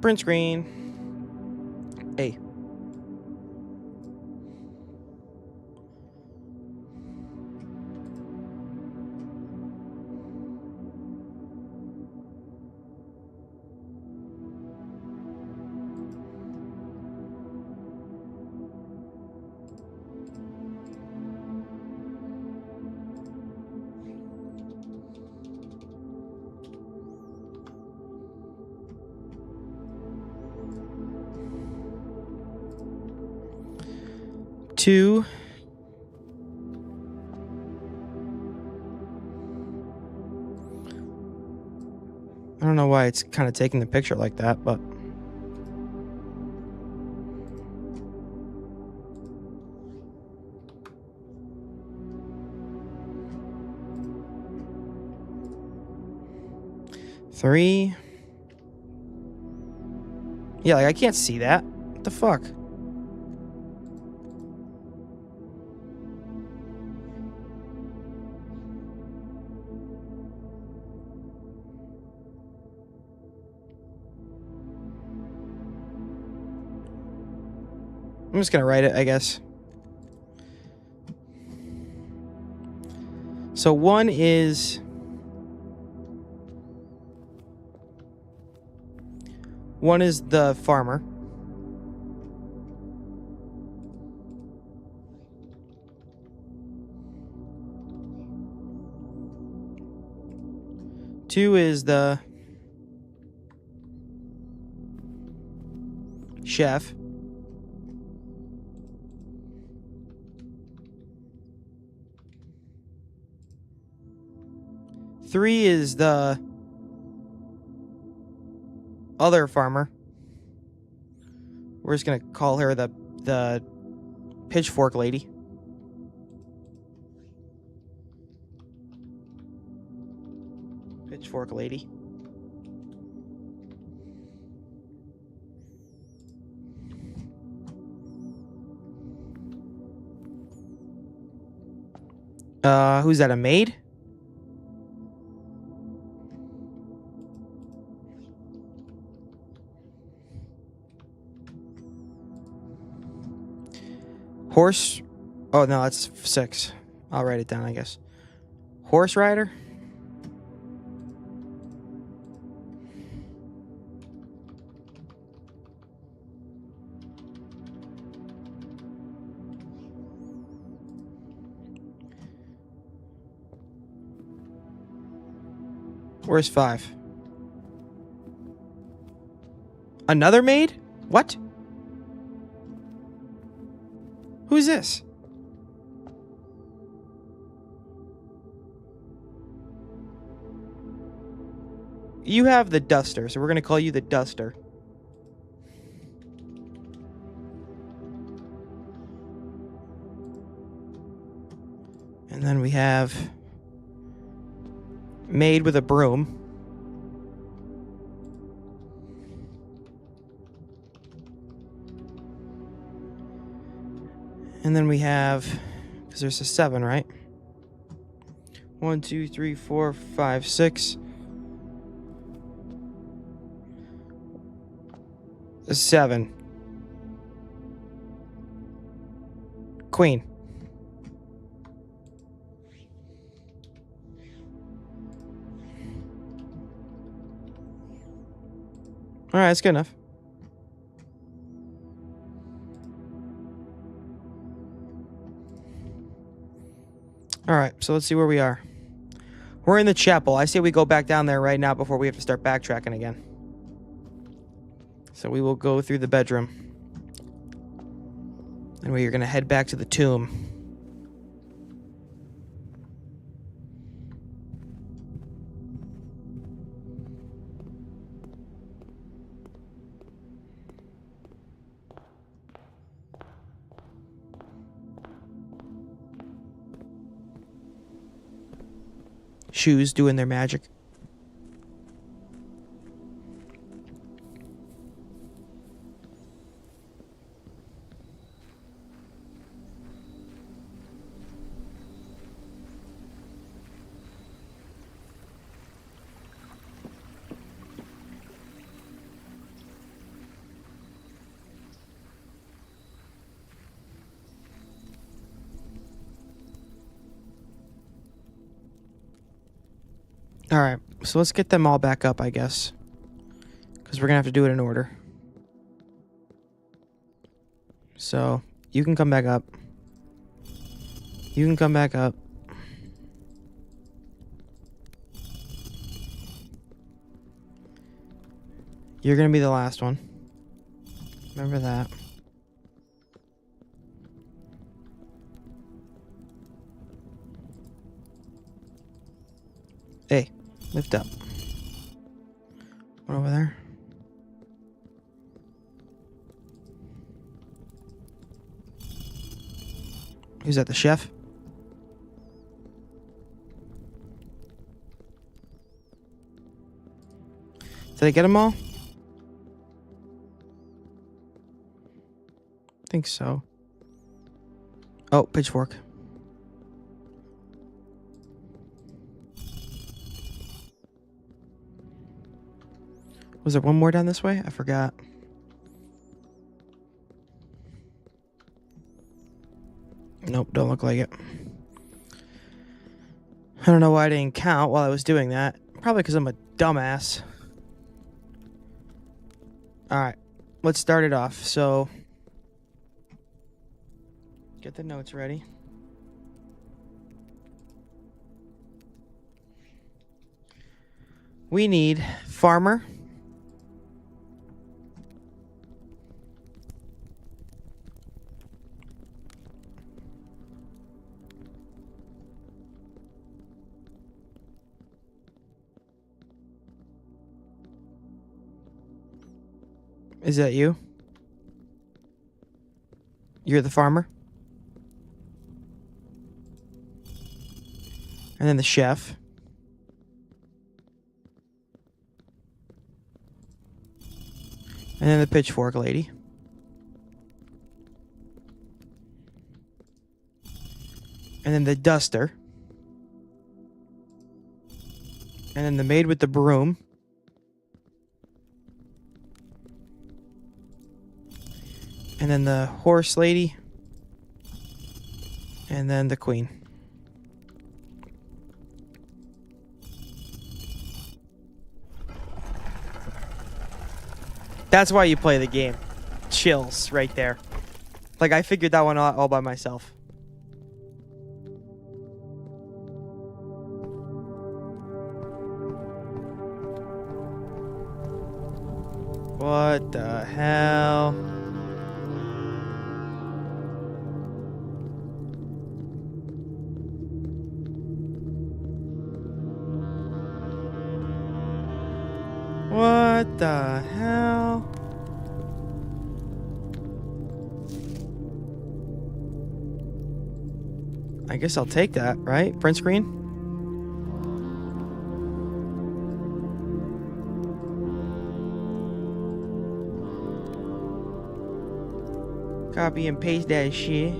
Speaker 1: Print screen. A. Two. I don't know why it's kind of taking the picture like that, but... Three. Yeah, like, I can't see that. What the fuck? I'm just gonna write it, I guess. So one is... One is the farmer. Two is the chef. Three is the other farmer. We're just gonna call her the pitchfork lady. Pitchfork lady. Who's that, a maid? Horse... Oh, no, that's 6. I'll write it down, I guess. Horse rider? Where's 5? Another maid? What? Who's this? You have the duster, so we're gonna call you the duster. And then we have maid with a broom. And then we have, because there's a 7, right? 1, 2, 3, 4, 5, 6. A 7. Queen. Alright, that's good enough. Alright, so let's see where we are. We're in the chapel. I say we go back down there right now before we have to start backtracking again. So we will go through the bedroom. And we are going to head back to the tomb. Shoes doing their magic. Alright, so let's get them all back up, I guess. Because we're going to have to do it in order. So, you can come back up. You can come back up. You're going to be the last one. Remember that. Hey, lift up. One over there. Who's that, the chef? Did I get them all? I think so. Oh, pitchfork. Was there one more down this way? I forgot. Nope, don't look like it. I don't know why I didn't count while I was doing that. Probably because I'm a dumbass. Alright, let's start it off. So, get the notes ready. We need farmer. Is that you? You're the farmer? And then the chef. And then the pitchfork lady. And then the duster. And then the maid with the broom. And then the horse lady. And then the queen. That's why you play the game. Chills right there. Like, I figured that one out all by myself. What the hell? What the hell? I guess I'll take that, right? Print screen? Copy and paste that shit.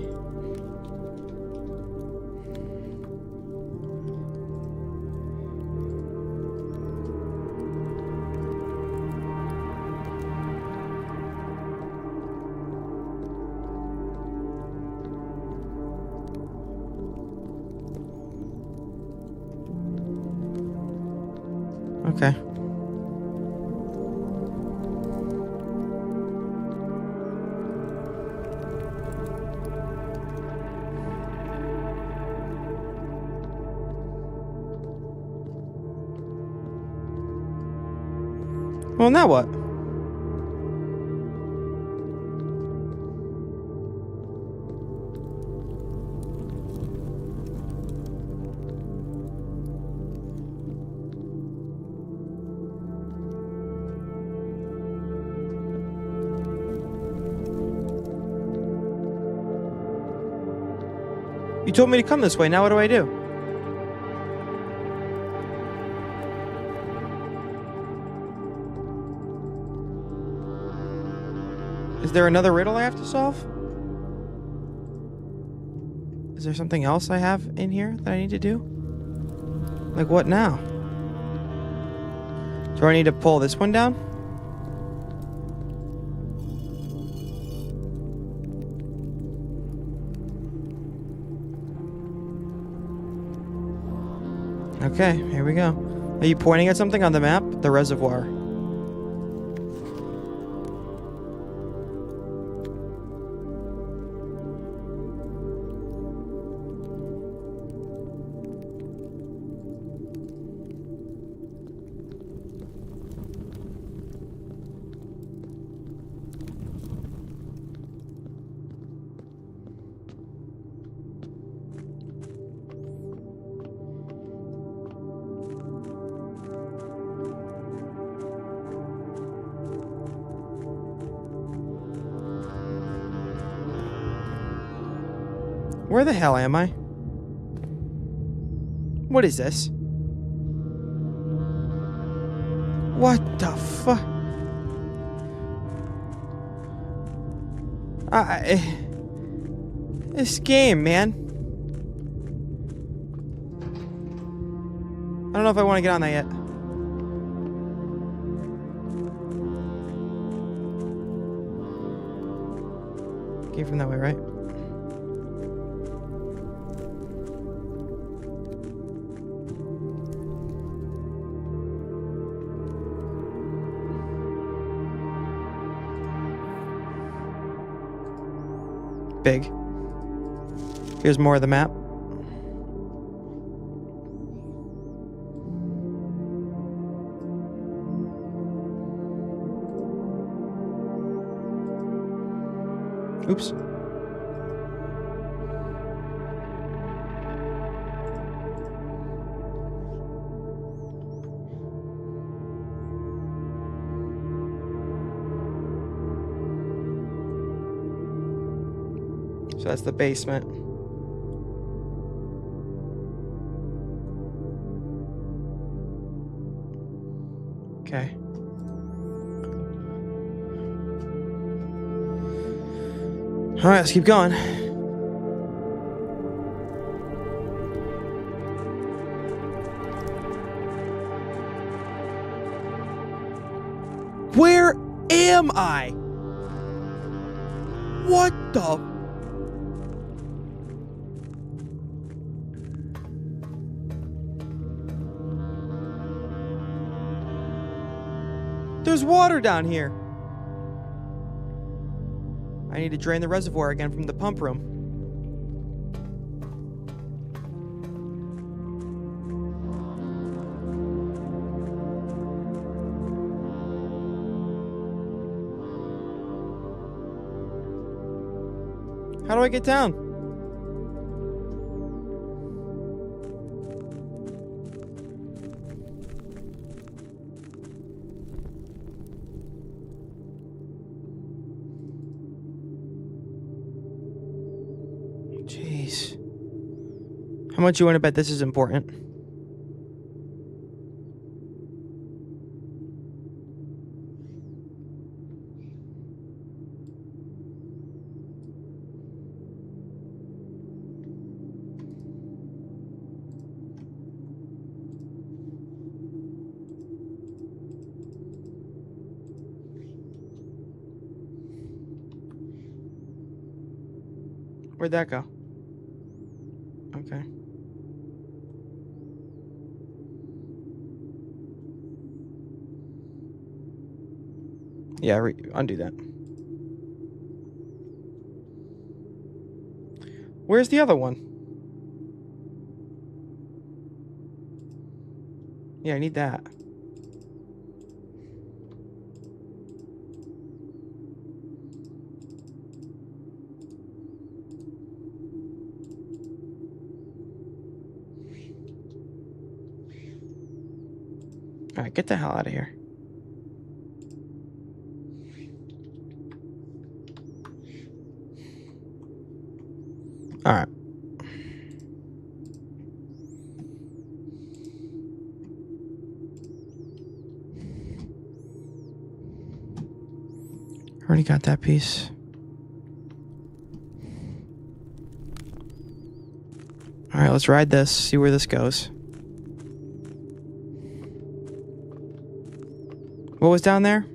Speaker 1: Okay. Well, now what? You told me to come this way. Now what do I do? Is there another riddle I have to solve? Is there something else I have in here that I need to do? Like what now? Do I need to pull this one down? Okay, here we go. Are you pointing at something on the map? The reservoir. Where the hell am I? What is this? What the fuck? This game, man. I don't know if I want to get on that yet. Came from that way, right? Big. Here's more of the map. Oops. So that's the basement. Okay. All right, let's keep going. Where am I? What the? There's water down here. I need to drain the reservoir again from the pump room. How do I get down? Jeez. How much you want to bet this is important? Where'd that go? Okay. Yeah, undo that. Where's the other one? Yeah, I need that. Alright, get the hell out of here. Alright. Already got that piece. Alright, let's ride this, see where this goes. What was down there?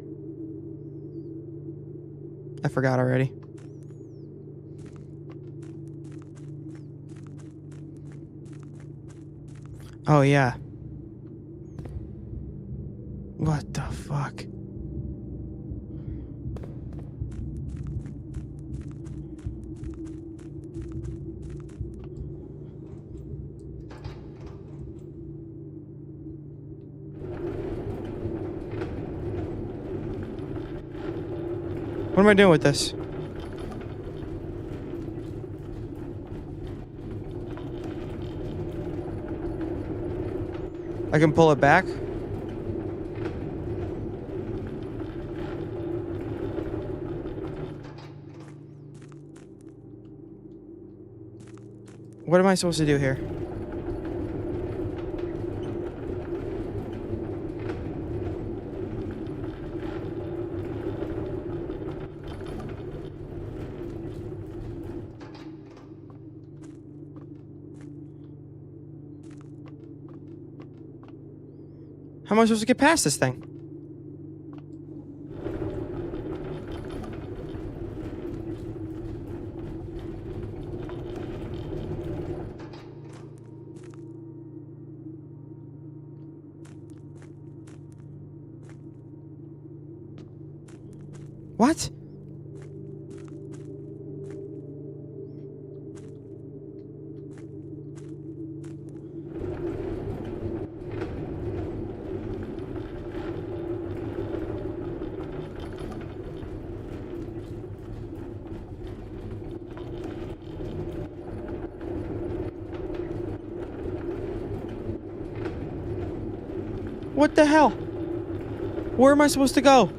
Speaker 1: I forgot already. Oh, yeah. What the fuck? What am I doing with this? I can pull it back? What am I supposed to do here? How am I supposed to get past this thing? What? What the hell? Where am I supposed to go?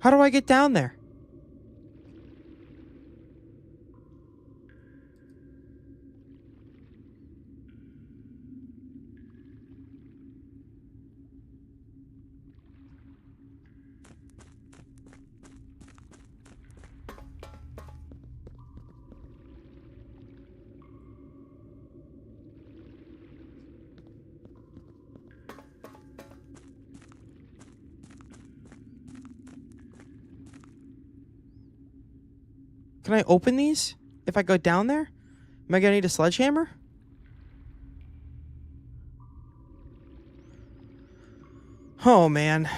Speaker 1: How do I get down there? Can I open these? If I go down there? Am I gonna need a sledgehammer? Oh, man.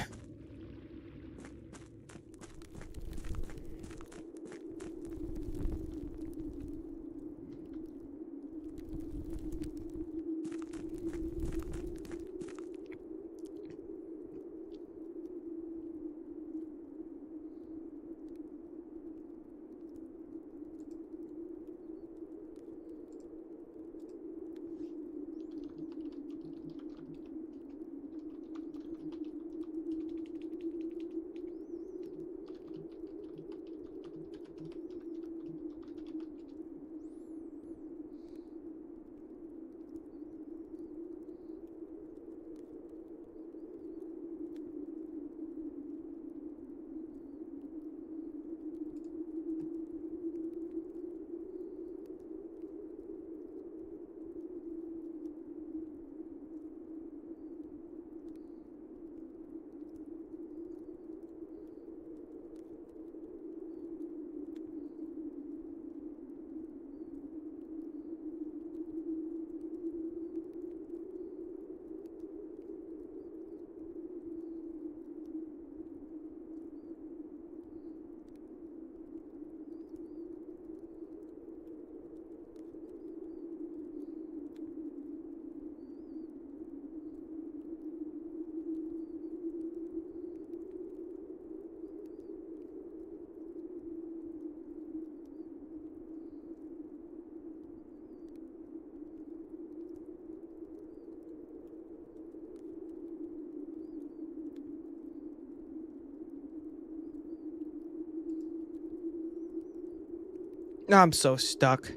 Speaker 1: I'm so stuck.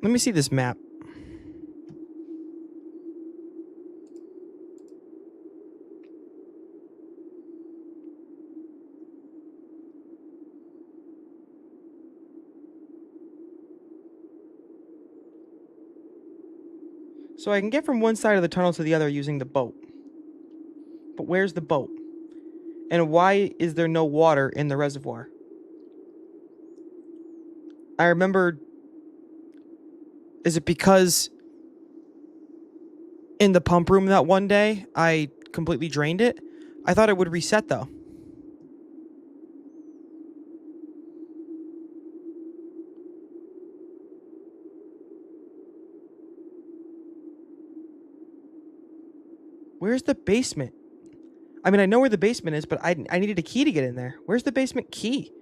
Speaker 1: Let me see this map. So I can get from one side of the tunnel to the other using the boat. But where's the boat? And why is there no water in the reservoir? I remember... Is it because in the pump room that one day I completely drained it? I thought it would reset though. Where's the basement? I mean, I know where the basement is, but I needed a key to get in there. Where's the basement key?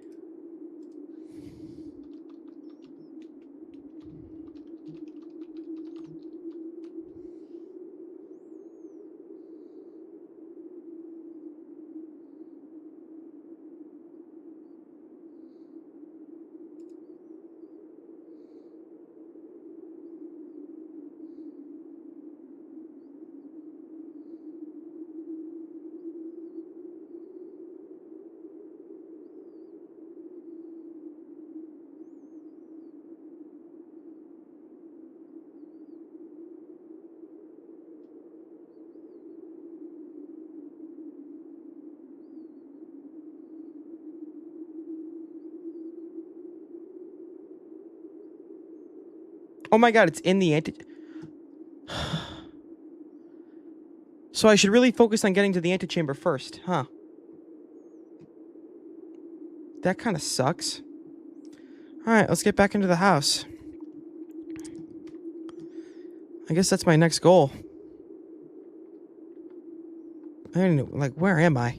Speaker 1: Oh my god, it's in the So I should really focus on getting to the antechamber first, huh? That kind of sucks. Alright, let's get back into the house. I guess that's my next goal. I don't know, like, where am I?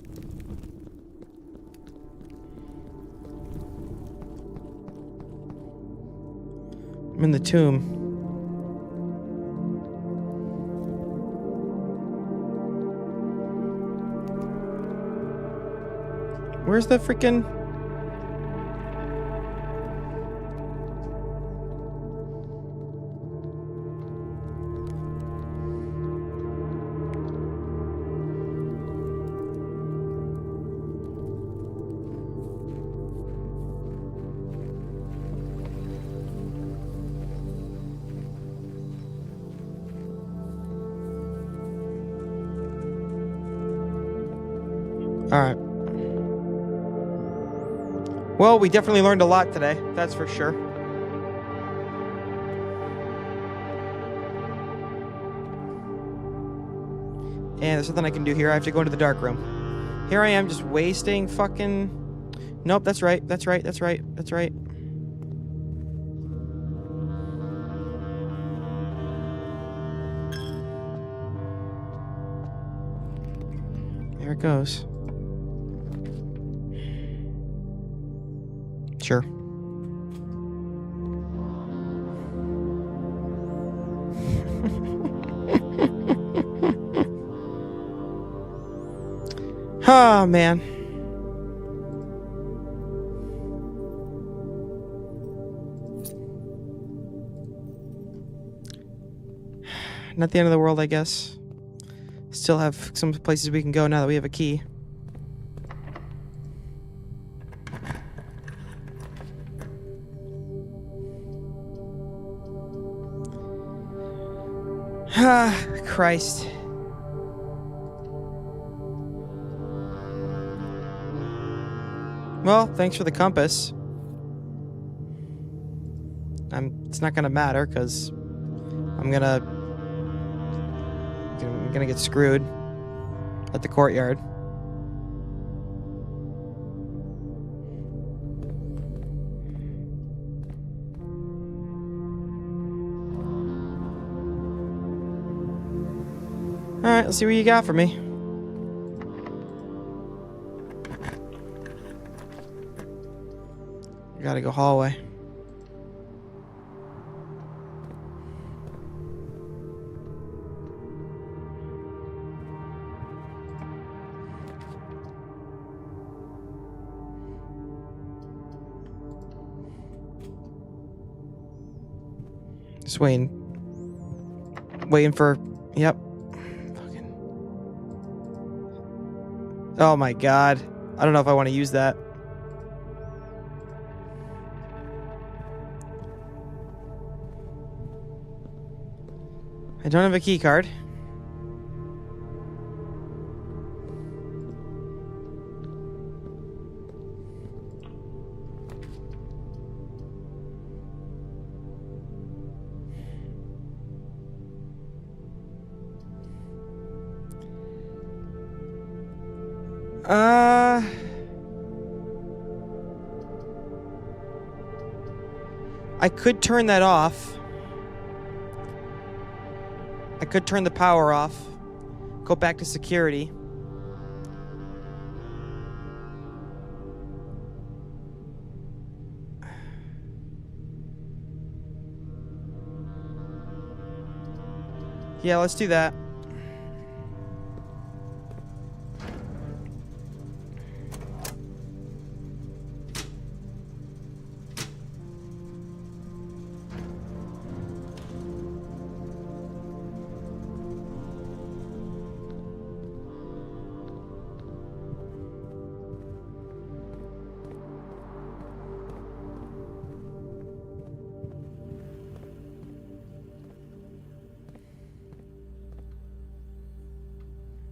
Speaker 1: I'm in the tomb. Where's the freaking... Alright. Well, we definitely learned a lot today, that's for sure. And there's nothing I can do here. I have to go into the dark room. Here I am just wasting fucking... Nope, that's right, that's right, that's right, that's right. There it goes. Sure. Oh, man. Not the end of the world, I guess. Still have some places we can go now that we have a key. Ah, Christ. Well, thanks for the compass. It's not gonna matter, because I'm gonna get screwed at the courtyard. Alright, let's see what you got for me. I gotta go hallway. Just waiting. Waiting for... Yep. Fucking... Oh my god. I don't know if I want to use that. I don't have a key card. I could turn that off. I could turn the power off. Go back to security. Yeah, let's do that.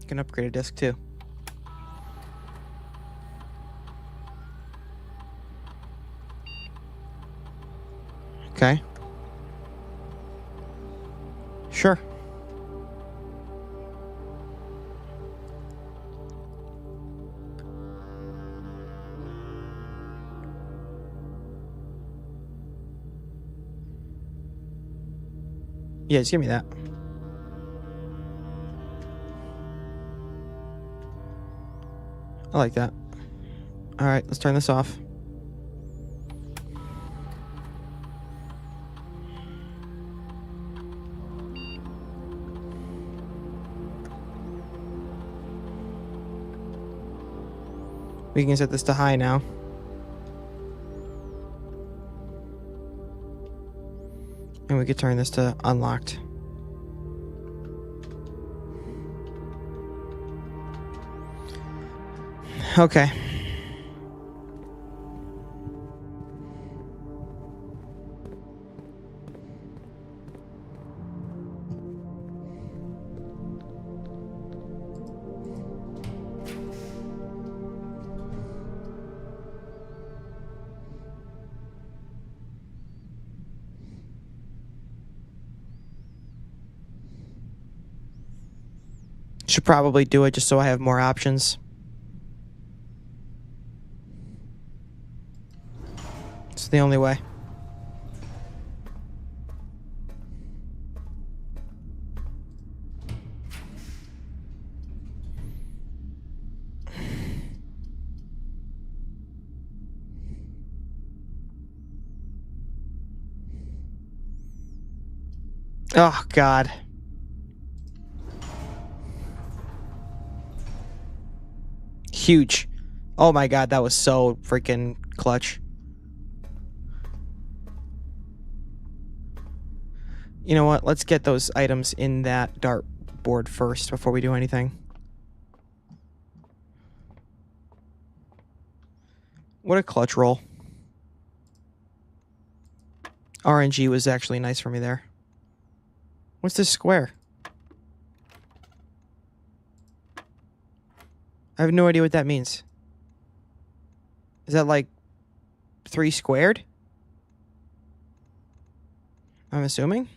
Speaker 1: You can upgrade a disc too. Okay. Sure. Yeah, just give me that. I like that. All right, let's turn this off. We can set this to high now. And we could turn this to unlocked. Okay. Should probably do it just so I have more options. It's the only way. Oh, God. Huge. Oh my God, that was so freaking clutch. You know what? Let's get those items in that dartboard first before we do anything. What a clutch roll. RNG was actually nice for me there. What's this square? I have no idea what that means. Is that like 3 squared? I'm assuming.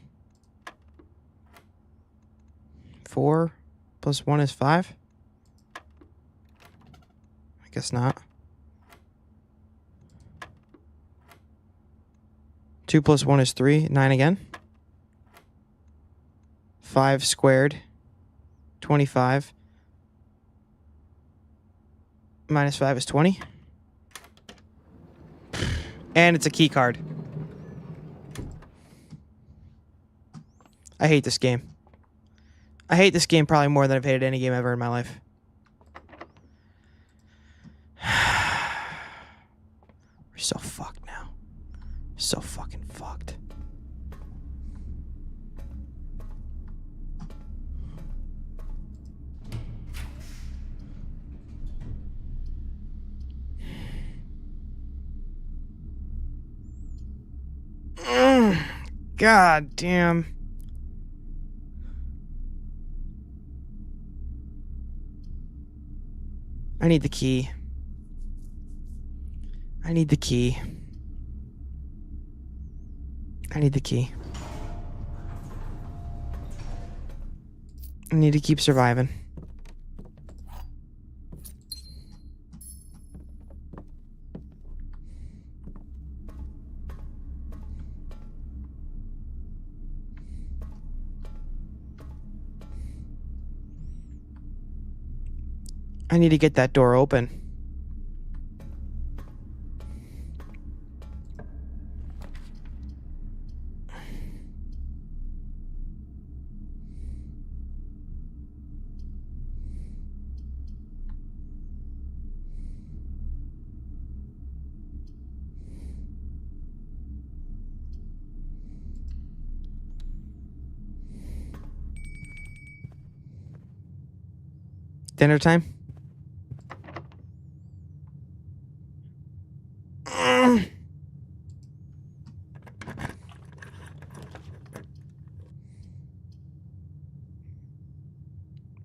Speaker 1: 4 plus 1 is 5? I guess not. 2 plus 1 is 3. 9 again. 5 squared. 25. Minus 5 is 20. And it's a key card. I hate this game. I hate this game probably more than I've hated any game ever in my life. We're so fucked now. So fucking fucked. God damn. I need the key. I need the key. I need the key. I need to keep surviving. I need to get that door open. Dinner time?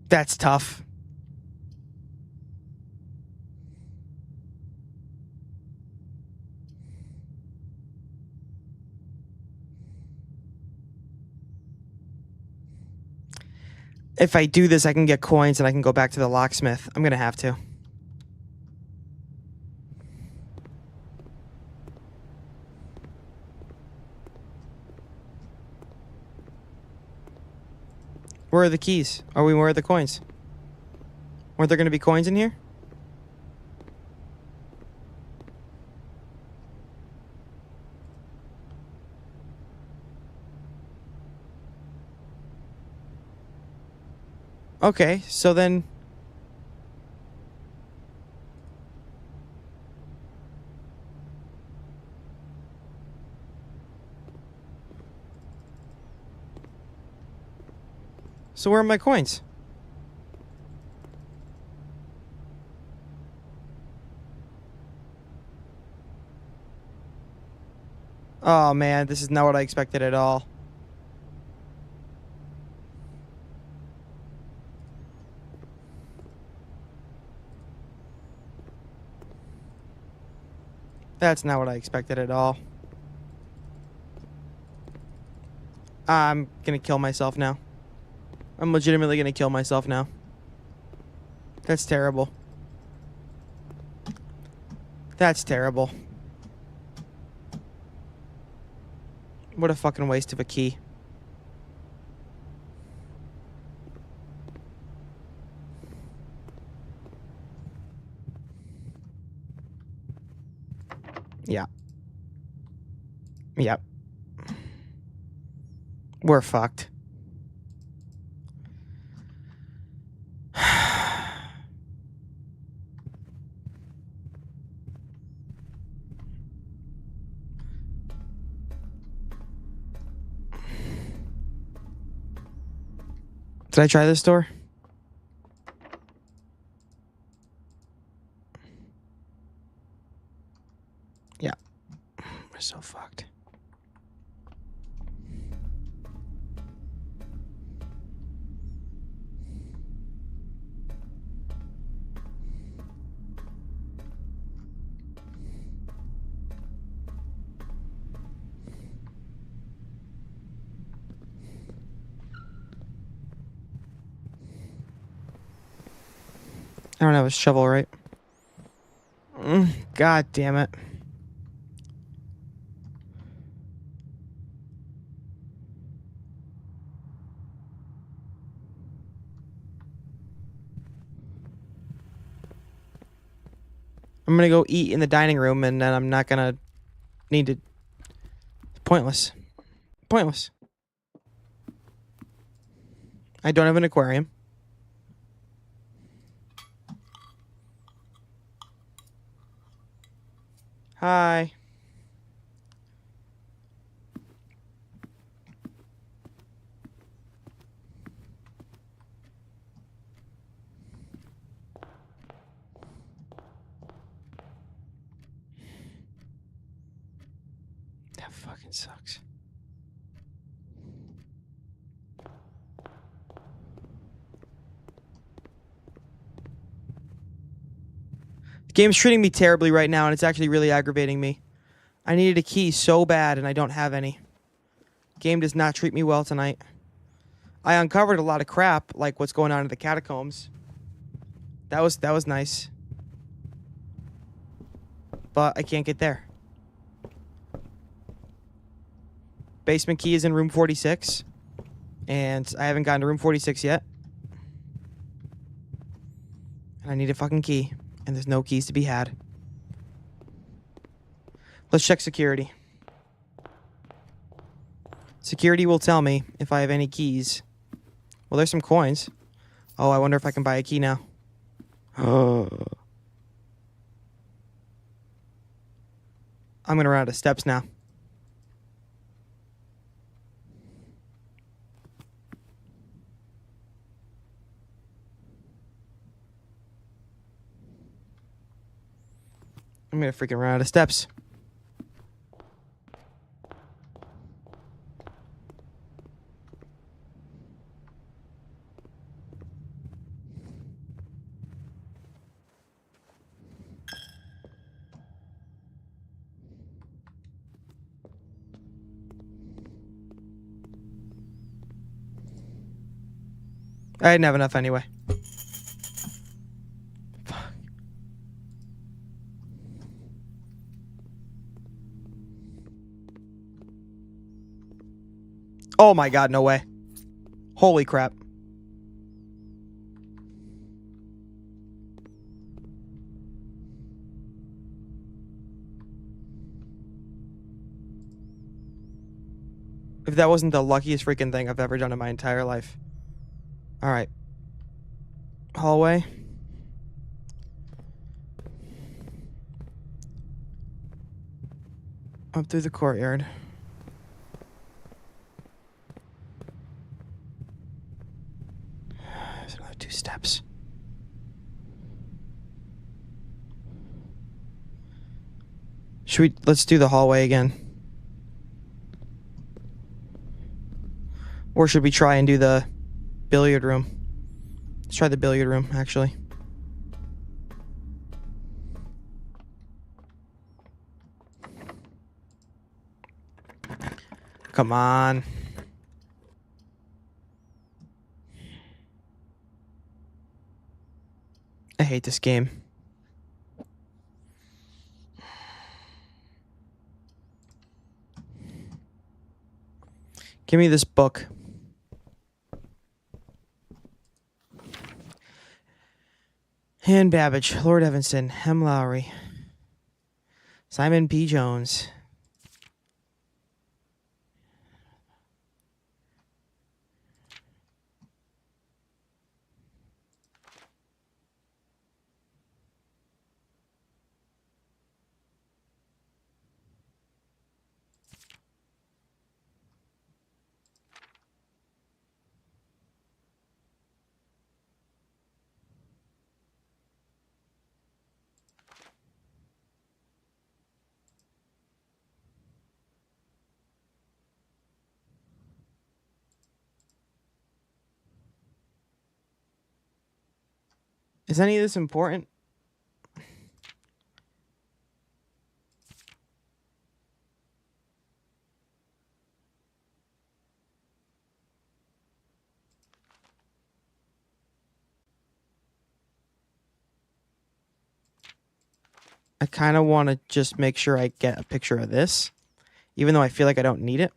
Speaker 1: That's tough. If I do this, I can get coins and I can go back to the locksmith. I'm gonna have to. Where are the keys? Where are the coins? Weren't there gonna be coins in here? Okay, so then... So where are my coins? Oh man, this is not what I expected at all. That's not what I expected at all. I'm gonna kill myself now. I'm legitimately gonna kill myself now. That's terrible. That's terrible. What a fucking waste of a key. Yeah. Yep. We're fucked. Did I try this door? Yeah. We're so fucked. I don't have a shovel, right? God damn it. I'm gonna go eat in the dining room and then I'm not gonna need to... Pointless. Pointless. I don't have an aquarium. Hi. That fucking sucks. The game's treating me terribly right now, and it's actually really aggravating me. I needed a key so bad, and I don't have any. Game does not treat me well tonight. I uncovered a lot of crap, like what's going on in the catacombs. That was nice. But I can't get there. Basement key is in room 46. And I haven't gotten to room 46 yet. And I need a fucking key. And there's no keys to be had. Let's check security. Security will tell me if I have any keys. Well, there's some coins. Oh, I wonder if I can buy a key now. I'm gonna run out of steps now. I'm gonna freaking run out of steps. I didn't have enough anyway. Fuck. Oh my god, no way. Holy crap. If that wasn't the luckiest freaking thing I've ever done in my entire life. Alright. Hallway. Up through the courtyard. There's another 2 steps. Let's do the hallway again. Or should we try and do the billiard room? Let's try the billiard room, actually. Come on. I hate this game. Give me this book. Anne Babbage, Lord Evanston, Hem Lowry, Simon P. Jones. Is any of this important? I kind of want to just make sure I get a picture of this, even though I feel like I don't need it.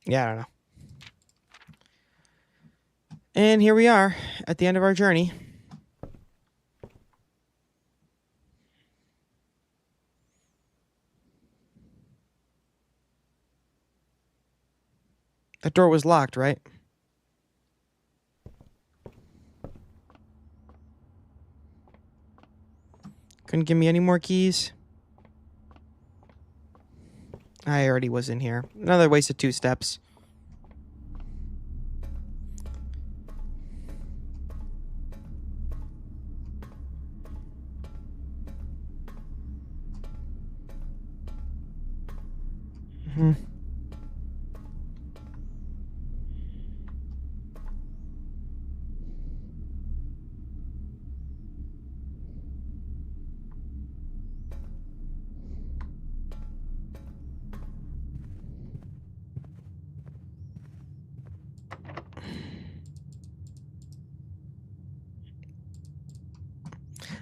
Speaker 1: Yeah, I don't know. And here we are at the end of our journey. That door was locked, right? Couldn't give me any more keys. I already was in here. Another waste of 2 steps.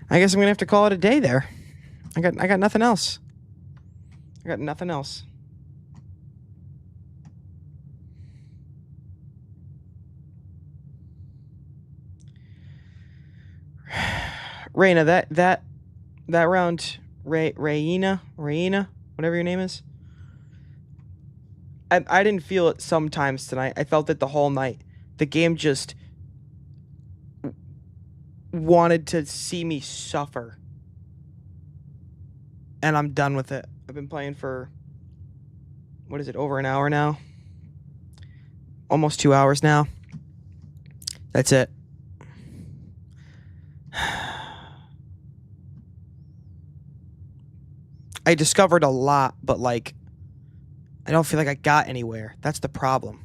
Speaker 1: I guess I'm gonna have to call it a day there. I got nothing else. I got nothing else. Raina, that round, Raina, whatever your name is. I didn't feel it sometimes tonight. I felt it the whole night. The game just wanted to see me suffer. And I'm done with it. I've been playing for, what is it, over an hour now? Almost 2 hours now. That's it. I discovered a lot, but like, I don't feel like I got anywhere. That's the problem.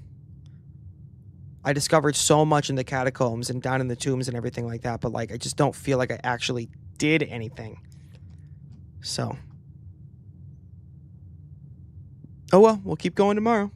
Speaker 1: I discovered so much in the catacombs and down in the tombs and everything like that, but like, I just don't feel like I actually did anything. So. Oh well, we'll keep going tomorrow.